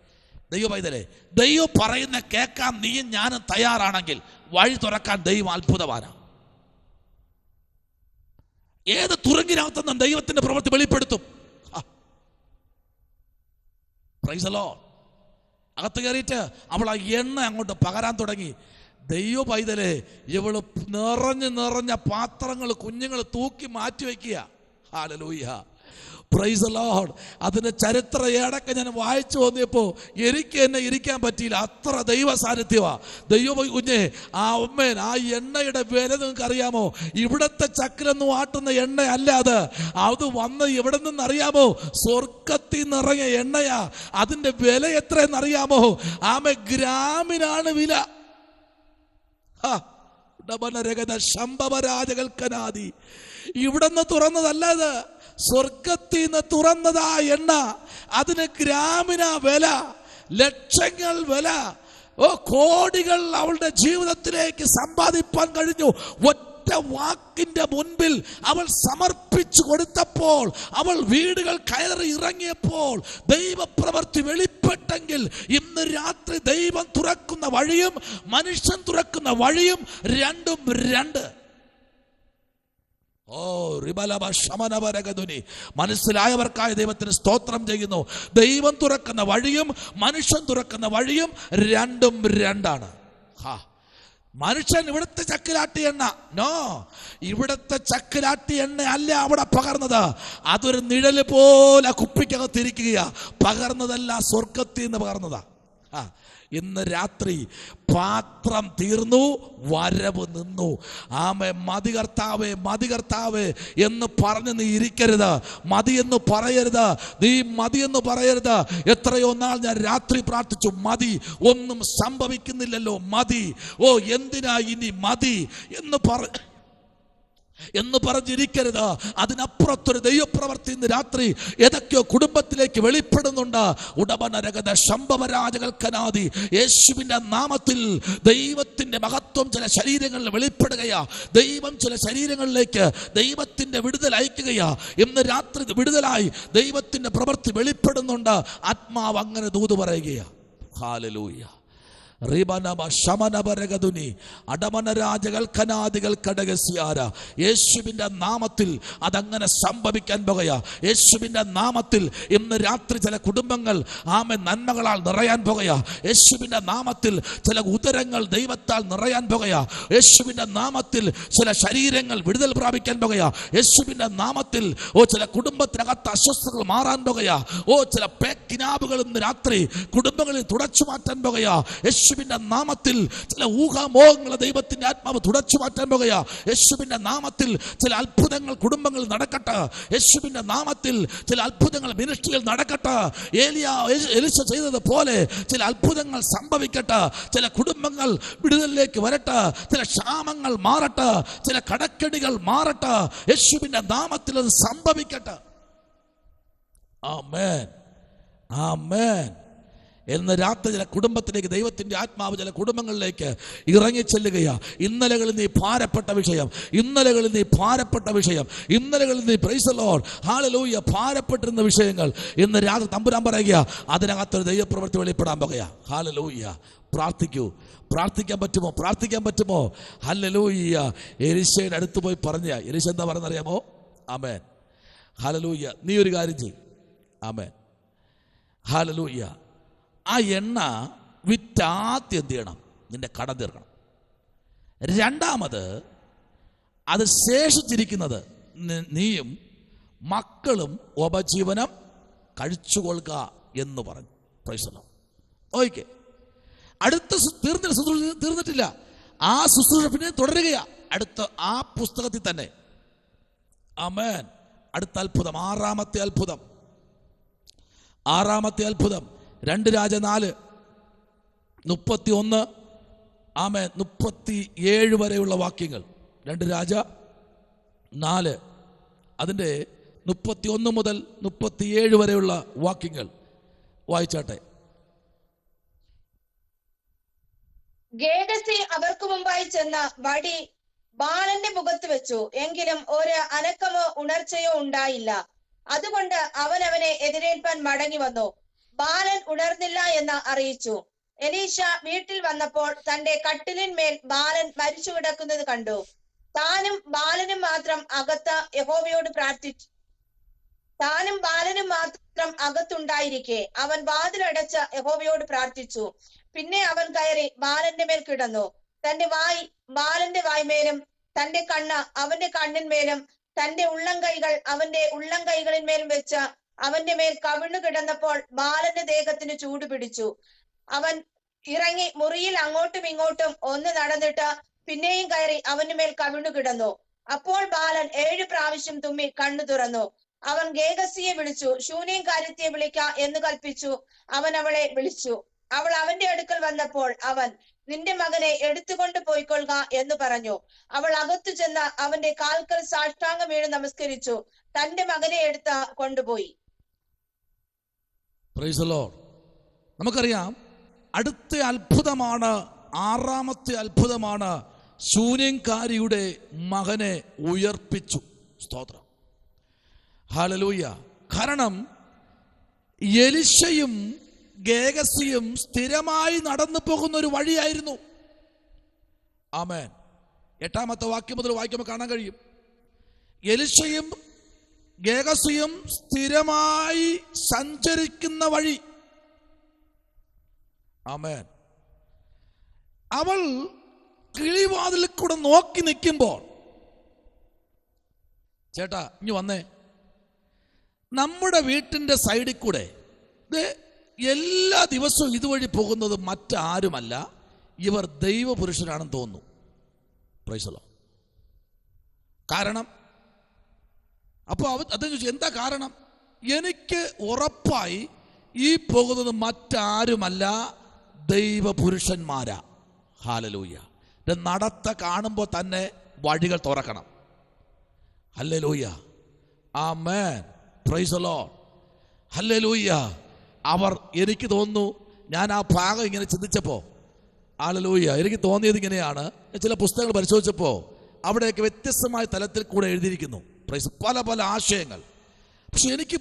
A: ദൈവ പൈതലേ, ദൈവം പറയുന്ന കേൾക്കാൻ നീയും ഞാനും തയ്യാറാണെങ്കിൽ വഴി തുറക്കാൻ ദൈവം അത്ഭുതവാനാ. ഏത് തുറങ്കിനകത്തുനിന്നും ദൈവത്തിന്റെ പ്രവൃത്തി വെളിപ്പെടുത്തും. Price the Lord. അകത്ത് കയറിയിട്ട് അവൾ ആ എണ്ണ അങ്ങോട്ട് പകരാൻ തുടങ്ങി. ദൈവ പൈതലേ, ഇവള് നിറഞ്ഞ പാത്രങ്ങൾ കുഞ്ഞുങ്ങൾ തൂക്കി മാറ്റി വയ്ക്കുക. Hallelujah, praise the Lord. അതിന്റെ ചരിത്ര ഏടൊക്കെ ഞാൻ വായിച്ചു തോന്നിയപ്പോൾ എനിക്ക് എന്നെ ഇരിക്കാൻ പറ്റിയില്ല. അത്ര ദൈവ സാന്നിധ്യമാ. ദൈവ കുഞ്ഞെ, ആ ഉമ്മേൻ, ആ എണ്ണയുടെ വില നിങ്ങൾക്ക് അറിയാമോ? ഇവിടത്തെ ചക്കിലൊന്നും ആട്ടുന്ന എണ്ണ അല്ല അത് വന്ന് എവിടെ നിന്നറിയാമോ? സ്വർഗത്തിൽ നിറങ്ങിയ എണ്ണയാ. അതിന്റെ വില എത്രയെന്നറിയാമോ? ആമേ, ഗ്രാമിനാണ് വില. ശംഭവരാജകൽക്കനാദി. ഇവിടുന്ന് തുറന്നതല്ല, അത് സ്വർഗത്തിൽ നിന്ന് തുറന്നതാ എണ്ണ. അതിന് ഗ്രാമിന വില, ലക്ഷങ്ങൾ വില, കോടികൾ അവളുടെ ജീവിതത്തിലേക്ക് സമ്പാദിപ്പാൻ കഴിഞ്ഞു. ഒറ്റ വാക്കിന്റെ മുൻപിൽ അവൾ സമർപ്പിച്ചു കൊടുത്തപ്പോൾ, അവൾ വീടുകൾ കയറി ഇറങ്ങിയപ്പോൾ ദൈവപ്രവൃത്തി വെളിപ്പെട്ടെങ്കിൽ ഇന്ന് രാത്രി ദൈവം തുറക്കുന്ന വഴിയും മനുഷ്യൻ തുറക്കുന്ന വഴിയും രണ്ടും രണ്ട്. മനസ്സിലായവർക്കായി ദൈവത്തിന് സ്തോത്രം ചെയ്യുന്നു. ദൈവം തുറക്കുന്ന വഴിയും മനുഷ്യൻ തുറക്കുന്ന വഴിയും രണ്ടും രണ്ടാണ്. മനുഷ്യൻ ഇവിടുത്തെ ചക്കിലാട്ടി എണ്ണ, ഇവിടുത്തെ ചക്കിലാട്ടി എണ്ണ അല്ല അവിടെ പകർന്നത്. അതൊരു നിഴല് പോലെ കുപ്പിക്കകത്തിരിക്കുകയാ. പകർന്നതല്ല, സ്വർഗത്തിൽ നിന്ന് പകർന്നതാ. ഇന്ന് രാത്രി പാത്രം തീർന്നു, വരവ് നിന്നു. ആമേ, മതി കർത്താവേ, മതി കർത്താവേ എന്ന് പറഞ്ഞ് നീ ഇരിക്കരുത്. മതിയെന്ന് പറയരുത്. നീ മതിയെന്ന് പറയരുത്. എത്രയോ നാൾ ഞാൻ രാത്രി പ്രാർത്ഥിച്ചു, മതി, ഒന്നും സംഭവിക്കുന്നില്ലല്ലോ, മതി, എന്തിനാ ഇനി മതി എന്ന് പറഞ്ഞിരിക്കരുത്. അതിനപ്പുറത്തൊരു ദൈവപ്രവർത്തി ഇന്ന് രാത്രി ഏതൊക്കെയോ കുടുംബത്തിലേക്ക് വെളിപ്പെടുന്നുണ്ട്. ഉടമനരകത ശംഭവരാജകൽക്കനാദി. യേശുവിന്റെ നാമത്തിൽ ദൈവത്തിന്റെ മഹത്വം ചില ശരീരങ്ങളിൽ വെളിപ്പെടുകയാ. ദൈവം ചില ശരീരങ്ങളിലേക്ക് ദൈവത്തിന്റെ വിടുതൽ അയക്കുകയാ. ഇന്ന് രാത്രി വിടുതലായി ദൈവത്തിന്റെ പ്രവൃത്തി വെളിപ്പെടുന്നുണ്ട്. ആത്മാവ് അങ്ങനെ ദൂത് പറയുകയാ. ഹല്ലേലൂയ. യേശുവിന്റെ നാമത്തിൽ അതങ്ങനെ സംഭവിക്കാൻ പോകുക. യേശുവിന്റെ നാമത്തിൽ ഇന്ന് രാത്രി ചില കുടുംബങ്ങൾ നന്മകളാൽ നിറയാൻ പോകുക. യേശുവിന്റെ നാമത്തിൽ ചില ഉദരങ്ങൾ ദൈവത്താൽ നിറയാൻ പോകുക. യേശുവിന്റെ നാമത്തിൽ ചില ശരീരങ്ങൾ വിടുതൽ പ്രാപിക്കാൻ പോകുക. യേശുവിന്റെ നാമത്തിൽ ചില കുടുംബത്തിനകത്ത് അസ്വസ്ഥതകൾ മാറാൻ പോകുക. ചില പേക്കിനാവുകൾ ഇന്ന് രാത്രി കുടുംബങ്ങളിൽ തുടച്ചു മാറ്റാൻ പോകുക. യേശുവിന്റെ നാമത്തിൽ ചില ഊഹാമോഹങ്ങളെ ദൈവത്തിന്റെ ആത്മാവ് തുടച്ചു മാറ്റാൻ പോകുക. യേശുവിന്റെ നാമത്തിൽ ചില അത്ഭുതങ്ങൾ കുടുംബങ്ങളിൽ നടക്കട്ടെ. യേശുവിന്റെ നാമത്തിൽ ചില അത്ഭുതങ്ങൾ മിനിസ്ട്രിയിൽ നടക്കട്ടെ. എലിശ ചെയ്തതുപോലെ ചില അത്ഭുതങ്ങൾ സംഭവിക്കട്ടെ. ചില കുടുംബങ്ങൾ വിടുതലിലേക്ക് വരട്ടെ. ചില ക്ഷാമങ്ങൾ മാറട്ടെ. ചില കടക്കെടികൾ മാറട്ടെ. യേശുവിന്റെ നാമത്തിൽ അത് സംഭവിക്കട്ടെ. ആമേൻ, ആമേൻ. ഇന്ന് രാത്രി ചില കുടുംബത്തിലേക്ക് ദൈവത്തിന്റെ ആത്മാവ് ചില കുടുംബങ്ങളിലേക്ക് ഇറങ്ങിച്ചെല്ലുകയാ. ഇന്നലകളിൽ നീ ഭാരപ്പെട്ട വിഷയം, ഇന്നലകളിൽ നീ ഭാരപ്പെട്ട വിഷയം, ഇന്നലകളിൽ നീ പ്രൈസ് ദി ലോർഡ് ഹല്ലേലൂയ ഭാരപ്പെട്ടിരുന്ന വിഷയങ്ങൾ ഇന്ന് രാത്രി തമ്പുരാൻ പറയുക, അതിനകത്തൊരു ദൈവപ്രവൃത്തി വെളിപ്പെടാൻ പോകുക. ഹല്ലേലൂയ. പ്രാർത്ഥിക്കൂ. പ്രാർത്ഥിക്കാൻ പറ്റുമോ? പ്രാർത്ഥിക്കാൻ പറ്റുമോ? ഹല്ലേലൂയ. എലീശയുടെ അടുത്ത് പോയി പറഞ്ഞ എലീശ എന്താ പറഞ്ഞറിയാമോ? ആമേൻ, ഹല്ലേലൂയ. നീ ഒരു കാര്യം ചെയ്യ്. ആമേൻ, ഹല്ലേലൂയ. ആ എണ്ണ വിറ്റാദ്യം എന്ത് ചെയ്യണം? നിന്റെ കടം തീർക്കണം. രണ്ടാമത് അത് ശേഷിച്ചിരിക്കുന്നത് നീയും മക്കളും ഉപജീവനം കഴിച്ചുകൊള്ളുക എന്ന് പറഞ്ഞു. Price the Lord. ഓക്കേ, അടുത്ത തീർന്നിട്ടില്ല. ആ ശുശ്രൂഷ പിന്നെ തുടരുകയാ. അടുത്ത ആ പുസ്തകത്തിൽ തന്നെ. ആമേൻ. അടുത്ത അത്ഭുതം, ആറാമത്തെ അത്ഭുതം. 2 രാജ 4:31 ആമേൻ 37 വരെയുള്ള വാക്യങ്ങൾ. 2 രാജ 4 അതിൻ്റെ 31 മുതൽ 37 വരെയുള്ള വാക്യങ്ങൾ വായിച്ചാട്ടെ.
B: ഗേഹസി അവർക്ക് മുമ്പായി ചെന്ന വടി ബാലന്റെ മുഖത്ത് വെച്ചു. എങ്കിലും ഒരു അനക്കമോ ഉണർച്ചയോ ഉണ്ടായില്ല. അതുകൊണ്ട് അവനെ എതിരേൽപ്പാൻ മടങ്ങി വന്നു. ബാലൻ ഉണർന്നില്ല എന്ന് അറിയിച്ചു. എലീശ വീട്ടിൽ വന്നപ്പോൾ തന്റെ കട്ടിലിന്മേൽ ബാലൻ മരിച്ചു കിടക്കുന്നത് കണ്ടു. താനും ബാലനും മാത്രം അകത്തുണ്ടായിരിക്കെ അവൻ വാതിലടച്ച യഹോവയോട് പ്രാർത്ഥിച്ചു. പിന്നെ അവൻ കയറി ബാലന്റെ മേൽ കിടന്നു. തന്റെ വായ് ബാലന്റെ വായ്മേലും തന്റെ കണ്ണ് അവന്റെ കണ്ണിന്മേലും തന്റെ ഉള്ളംകൈകൾ അവന്റെ ഉള്ളംകൈകളിന്മേലും വെച്ച് അവന്റെ മേൽ കവിണ്ണു കിടന്നപ്പോൾ ബാലന്റെ ദേഹത്തിന് ചൂട് പിടിച്ചു. അവൻ ഇറങ്ങി മുറിയിൽ അങ്ങോട്ടും ഇങ്ങോട്ടും ഒന്ന് നടന്നിട്ട് പിന്നെയും കയറി അവന്റെ മേൽ കവിണ്ണു കിടന്നു. അപ്പോൾ ബാലൻ 7 പ്രാവശ്യം തുമ്മി കണ്ണു തുറന്നു. അവൻ ഗേഹസിയെ വിളിച്ചു. ശൂനേംകാരിയെ വിളിക്ക എന്ന് കൽപ്പിച്ചു. അവൻ അവളെ വിളിച്ചു. അവൾ അവന്റെ അടുക്കൽ വന്നപ്പോൾ അവൻ, നിന്റെ മകനെ എടുത്തുകൊണ്ട് പോയിക്കൊള്ളുക എന്ന് പറഞ്ഞു. അവൾ അകത്തു ചെന്ന് അവന്റെ കാൽക്കൽ സാഷ്ടാംഗം വീണ് നമസ്കരിച്ചു. തന്റെ മകനെ എടുത്ത് കൊണ്ടുപോയി.
A: Price the Lord. നമുക്കറിയാം അടുത്ത അത്ഭുതമാണ്, 6ാമത്തെ അത്ഭുതമാണ്. ശൂന്യംകാരിയുടെ മകനെ ഉയർപ്പിച്ചു. സ്തോത്രം, ഹല്ലേലൂയ. കാരണം എലിശയും ഗേഹസിയും സ്ഥിരമായി നടന്നു പോകുന്ന ഒരു വഴിയായിരുന്നു. ആമേൻ. 8ാമത്തെ വാക്യം മുതൽ വായിക്കുമ്പോൾ കാണാൻ കഴിയും. എലിശയും ഗേഹസിയും സ്ഥിരമായി സഞ്ചരിക്കുന്ന വഴി. ആമേൻ. അവൾ കിളിവാതിൽ കൂടെ നോക്കി നിൽക്കുമ്പോൾ, ചേട്ടാ ഇനി വന്നേ, നമ്മുടെ വീട്ടിന്റെ സൈഡിൽ കൂടെ എല്ലാ ദിവസവും ഇതുവഴി പോകുന്നത് മറ്റാരുമല്ല, ഇവർ ദൈവപുരുഷനാണെന്ന് തോന്നുന്നു. Price the Lord. കാരണം അപ്പോൾ അദ്ദേഹം ചോദിച്ചു, എന്താ കാരണം? എനിക്ക് ഉറപ്പായി ഈ പോകുന്നത് മറ്റാരുമല്ല, ദൈവപുരുഷന്മാരാ. ഹല്ലേലൂയ. നടത്ത കാണുമ്പോൾ തന്നെ വഴികൾ തുറക്കണം. Hallelujah. Amen. Praise the Lord. Hallelujah. അവർ, എനിക്ക് തോന്നുന്നു, ഞാൻ ആ ഭാഗം ഇങ്ങനെ ചിന്തിച്ചപ്പോൾ, ഹല്ലേലൂയ, എനിക്ക് തോന്നിയത് ഇങ്ങനെയാണ്. ചില പുസ്തകങ്ങൾ പരിശോധിച്ചപ്പോൾ അവിടെയൊക്കെ വ്യത്യസ്തമായ തലത്തിൽ കൂടെ എഴുതിയിരിക്കുന്നു. പ്രൈസ്, പല പല ആശയങ്ങൾ. പക്ഷെ എനിക്ക്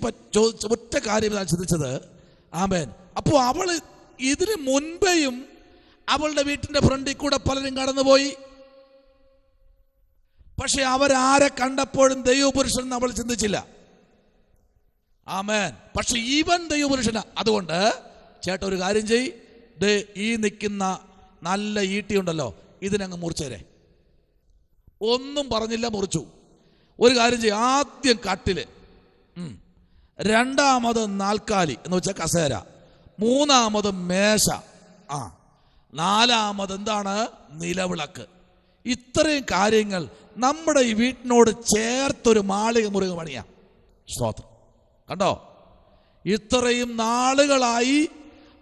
A: ഒറ്റ കാര്യം ഞാൻ ചിന്തിച്ചത്, ആമേൻ, അപ്പോൾ അവൾ ഇതിന് മുൻപേയും അവളുടെ വീട്ടിന്റെ ഫ്രണ്ടിൽ കൂടെ പലരും കടന്നുപോയി. പക്ഷെ അവരാരെ കണ്ടപ്പോഴും ദൈവപുരുഷൻ അവൾ ചിന്തിച്ചില്ല. ആമേൻ. പക്ഷെ ഇവൻ ദൈവപുരുഷനാ. അതുകൊണ്ട് ചേട്ടാ ഒരു കാര്യം ചെയ്, ഈ നിൽക്കുന്ന നല്ല ഈട്ടി ഉണ്ടല്ലോ, ഇതിനങ്ങ് മുറിച്ചേരെ. ഒന്നും പറഞ്ഞില്ല, മുറിച്ചു. ഒരു കാര്യം ചെയ്യും, ആദ്യം കട്ടില്, രണ്ടാമത് നാൽക്കാലി എന്ന് വെച്ചാൽ കസേര, മൂന്നാമത് മേശ, നാലാമത് എന്താണ്, നിലവിളക്ക്. ഇത്രയും കാര്യങ്ങൾ നമ്മുടെ ഈ വീട്ടിനോട് ചേർത്തൊരു മാളിക മുറിക പണിയാ. സ്തോത്രം. കണ്ടോ, ഇത്രയും നാളുകളായി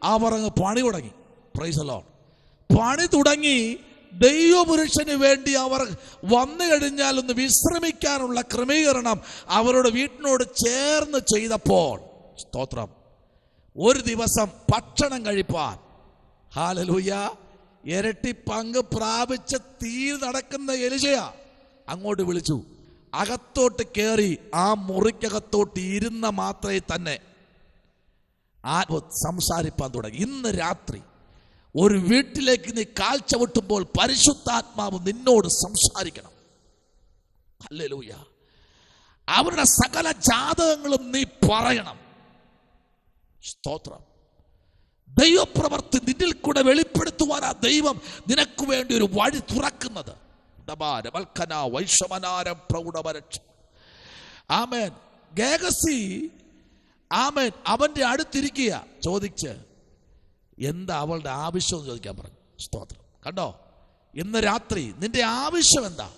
A: അവർ അങ്ങ് പണി തുടങ്ങി. Price the Lord. പണി തുടങ്ങി. ദൈവപുരുഷന് വേണ്ടി അവർ വന്നു കഴിഞ്ഞാൽ ഒന്ന് വിശ്രമിക്കാനുള്ള ക്രമീകരണം അവരുടെ വീട്ടിനോട് ചേർന്ന് ചെയ്തപ്പോൾ, സ്തോത്രം, ഒരു ദിവസം ഭക്ഷണം കഴിപ്പാൻ, ഹല്ലേലൂയ, ഇരട്ടി പങ്ക് പ്രാപിച്ച തീ നടക്കുന്ന എലിശയാ അങ്ങോട്ട് വിളിച്ചു. അകത്തോട്ട് കയറി ആ മുറിക്കകത്തോട്ട് ഇരുന്ന മാത്രമേ തന്നെ സംസാരിപ്പാൻ തുടങ്ങി. ഇന്ന് രാത്രി ഒരു വീട്ടിലേക്ക് നീ കാൽ ചവിട്ടുമ്പോൾ പരിശുദ്ധാത്മാവ് നിന്നോട് സംസാരിക്കണം. ഹല്ലേലൂയ. അവരുടെ സകല ജാതകങ്ങളും നീ പറയണം. സ്തോത്രം. ദൈവപ്രവൃത്തി നിന്നിൽ കൂടെ വെളിപ്പെടുത്തുവാനാ ദൈവം നിനക്ക് വേണ്ടി ഒരു വഴി തുറക്കുന്നത്. ആമേൻ. ഗേഹസി, ആമേൻ, അവന്റെ അടുത്തിരിക്കുക. ചോദിച്ച് എന്താ അവളുടെ ആവശ്യം എന്ന് ചോദിക്കാൻ പറഞ്ഞു. സ്തോത്രം. കണ്ടോ, ഇന്ന് രാത്രി നിന്റെ ആവശ്യം എന്താ?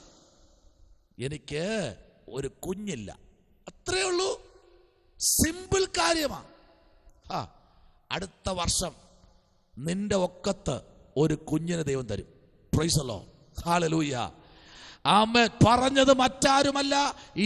A: എനിക്ക് ഒരു കുഞ്ഞില്ല. അത്രേ ഉള്ളൂ. സിമ്പിൾ കാര്യമാണ്. അടുത്ത വർഷം നിന്റെ ഒക്കത്ത് ഒരു കുഞ്ഞിന് ദൈവം തരും. Price the Lord. ഹല്ലേലൂയ. ആമേൻ. പറഞ്ഞത് മറ്റാരുമല്ല,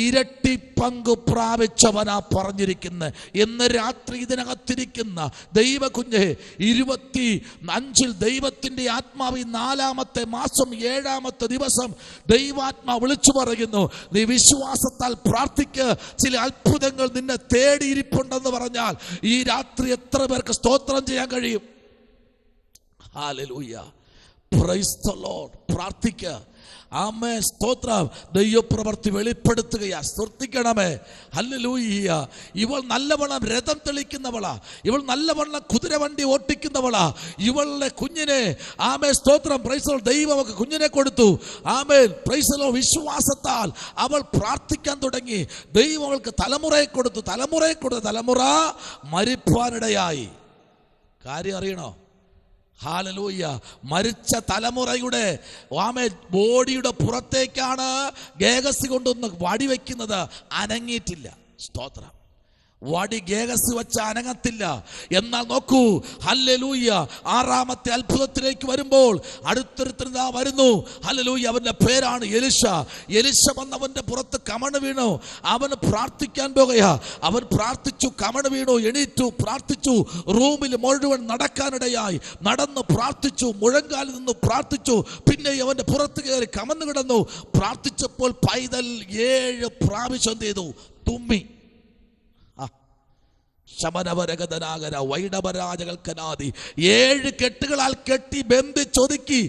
A: ഇരട്ടി പങ്ക് പ്രാപിച്ചവനാ പറഞ്ഞിരിക്കുന്നത്. ഇന്ന് രാത്രി ഇതിനകത്തിരിക്കുന്ന ദൈവ കുഞ്ഞ് 25 ദൈവത്തിന്റെ ആത്മാവ് 4-ാമത്തെ മാസം 7-ാമത്തെ ദിവസം ദൈവാത്മാ വിളിച്ചു പറയുന്നു, നീ വിശ്വാസത്താൽ പ്രാർത്ഥിക്ക്, ചില അത്ഭുതങ്ങൾ നിന്നെ തേടിയിരിപ്പുണ്ടെന്ന് പറഞ്ഞാൽ ഈ രാത്രി എത്ര പേർക്ക് സ്തോത്രം ചെയ്യാൻ കഴിയും? ഹല്ലേലൂയ. Praise the Lord. പ്രാർത്ഥിക്കുക. ആമേൻ. സ്തോത്രം. ദൈവപ്രവൃത്തി വെളിപ്പെടുത്തുകയാ. ശ്രദ്ധിക്കണമേ. ഹല്ലേലൂയ. ഇവൾ നല്ലവണ്ണം രഥം തെളിക്കുന്നവളാ. ഇവൾ നല്ലവണ്ണം കുതിരവണ്ടി ഓട്ടിക്കുന്നവളാ. ഇവളുടെ കുഞ്ഞിനെ, ആമേൻ, സ്തോത്രം, പ്രൈസ് ദി ലോർഡ്, ദൈവം അവൾക്ക് കുഞ്ഞിനെ കൊടുത്തു. ആമേൻ. Praise the Lord. വിശ്വാസത്താൽ അവൾ പ്രാർത്ഥിക്കാൻ തുടങ്ങി. ദൈവം അവൾക്ക് തലമുറയെ കൊടുത്തു. തലമുറ മരിപ്പാനിടയായി. കാര്യം അറിയണോ? ഹല്ലേലൂയ. മരിച്ച തലമുറയുടെ ബോഡിയുടെ പുറത്തേക്കാണ് ഗേഹസി കൊണ്ടൊന്ന് വടി വയ്ക്കുന്നത്. അനങ്ങിയിട്ടില്ല. സ്തോത്രം. വടി ഗേഹസി വെച്ച് അനങ്ങത്തില്ല. എന്നാൽ നോക്കൂ, ഹല്ലേലൂയ, 6-ാമത്തെ അത്ഭുതത്തിലേക്ക് വരുമ്പോൾ അടുത്തൊരുത്തൻ വരുന്നു. ഹല്ലേലൂയ. അവന്റെ പേരാണ് എലിശ. എലിശ വന്നവന്റെ പുറത്ത് കമണ് വീണു. അവന് പ്രാർത്ഥിക്കാൻ പോകുകയാ. അവൻ പ്രാർത്ഥിച്ചു, കമണ് വീണു, എണീറ്റു, പ്രാർത്ഥിച്ചു. റൂമിൽ മുഴുവൻ നടക്കാനിടയായി. നടന്ന് പ്രാർത്ഥിച്ചു, മുഴങ്കാലിൽ നിന്ന് പ്രാർത്ഥിച്ചു. പിന്നെ അവന്റെ പുറത്ത് കയറി കമന്ന് കിടന്നു. പ്രാർത്ഥിച്ചപ്പോൾ പൈതൽ 7 പ്രാവശ്യം എന്ത് ചെയ്തു? തുമ്മി. ശമനവരഗതനാഗര വൈഡപരാജകൽക്കനാദി 7 കെട്ടുകളാൽ കെട്ടി ബന്ധിച്ചൊതുക്കി.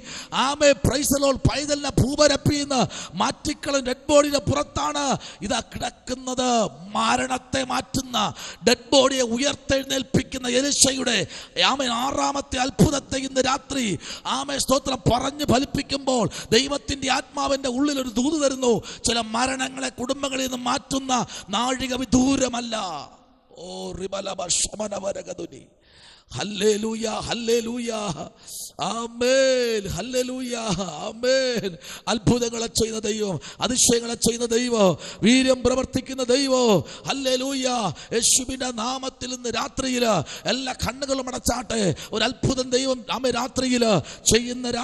A: ആമേ. Praise the Lord. പൈതലിനെ ഭൂപരപ്പിന്ന് മാറ്റിക്കളയും. ഡെഡ് ബോഡിയുടെ പുറത്താണ് ഇതാ കിടക്കുന്നത്. മരണത്തെ മാറ്റുന്ന, ഡെഡ് ബോഡിയെ ഉയർത്തെഴുന്നേൽപ്പിക്കുന്ന എലിശയുടെ, ആമേ, 6-ാമത്തെ അത്ഭുതത്തെ ഇന്ന് രാത്രി, ആമേ, സ്തോത്രം, പറഞ്ഞ് ഫലിപ്പിക്കുമ്പോൾ ദൈവത്തിന്റെ ആത്മാവിന്റെ ഉള്ളിൽ ഒരു ദൂത് തരുന്നു. ചില മരണങ്ങളെ കുടുംബങ്ങളിൽ നിന്ന് മാറ്റുന്ന നാഴിക വിദൂരമല്ല. ഓ റിബലബ ശമനവരഗതുനി. ഹല്ലേലൂയ. ഹല്ലേലൂയ. ആമേൻ. ഹല്ലേലൂയ. ആമേൻ. അത്ഭുതങ്ങളെ ചെയ്യുന്ന ദൈവം, അതിശയങ്ങളെ ചെയ്യുന്ന ദൈവം, വീര്യം പ്രവർത്തിക്കുന്ന ദൈവം. ഹല്ലേലൂയ. യേശുവിന്റെ നാമത്തിൽ ഇന്ന് രാത്രിയിൽ എല്ലാ കണ്ണുകളും അടച്ചാട്ടെ. ഒരു അത്ഭുതം ദൈവം ആമേ രാത്രിയിൽ ചെയ്യുന്ന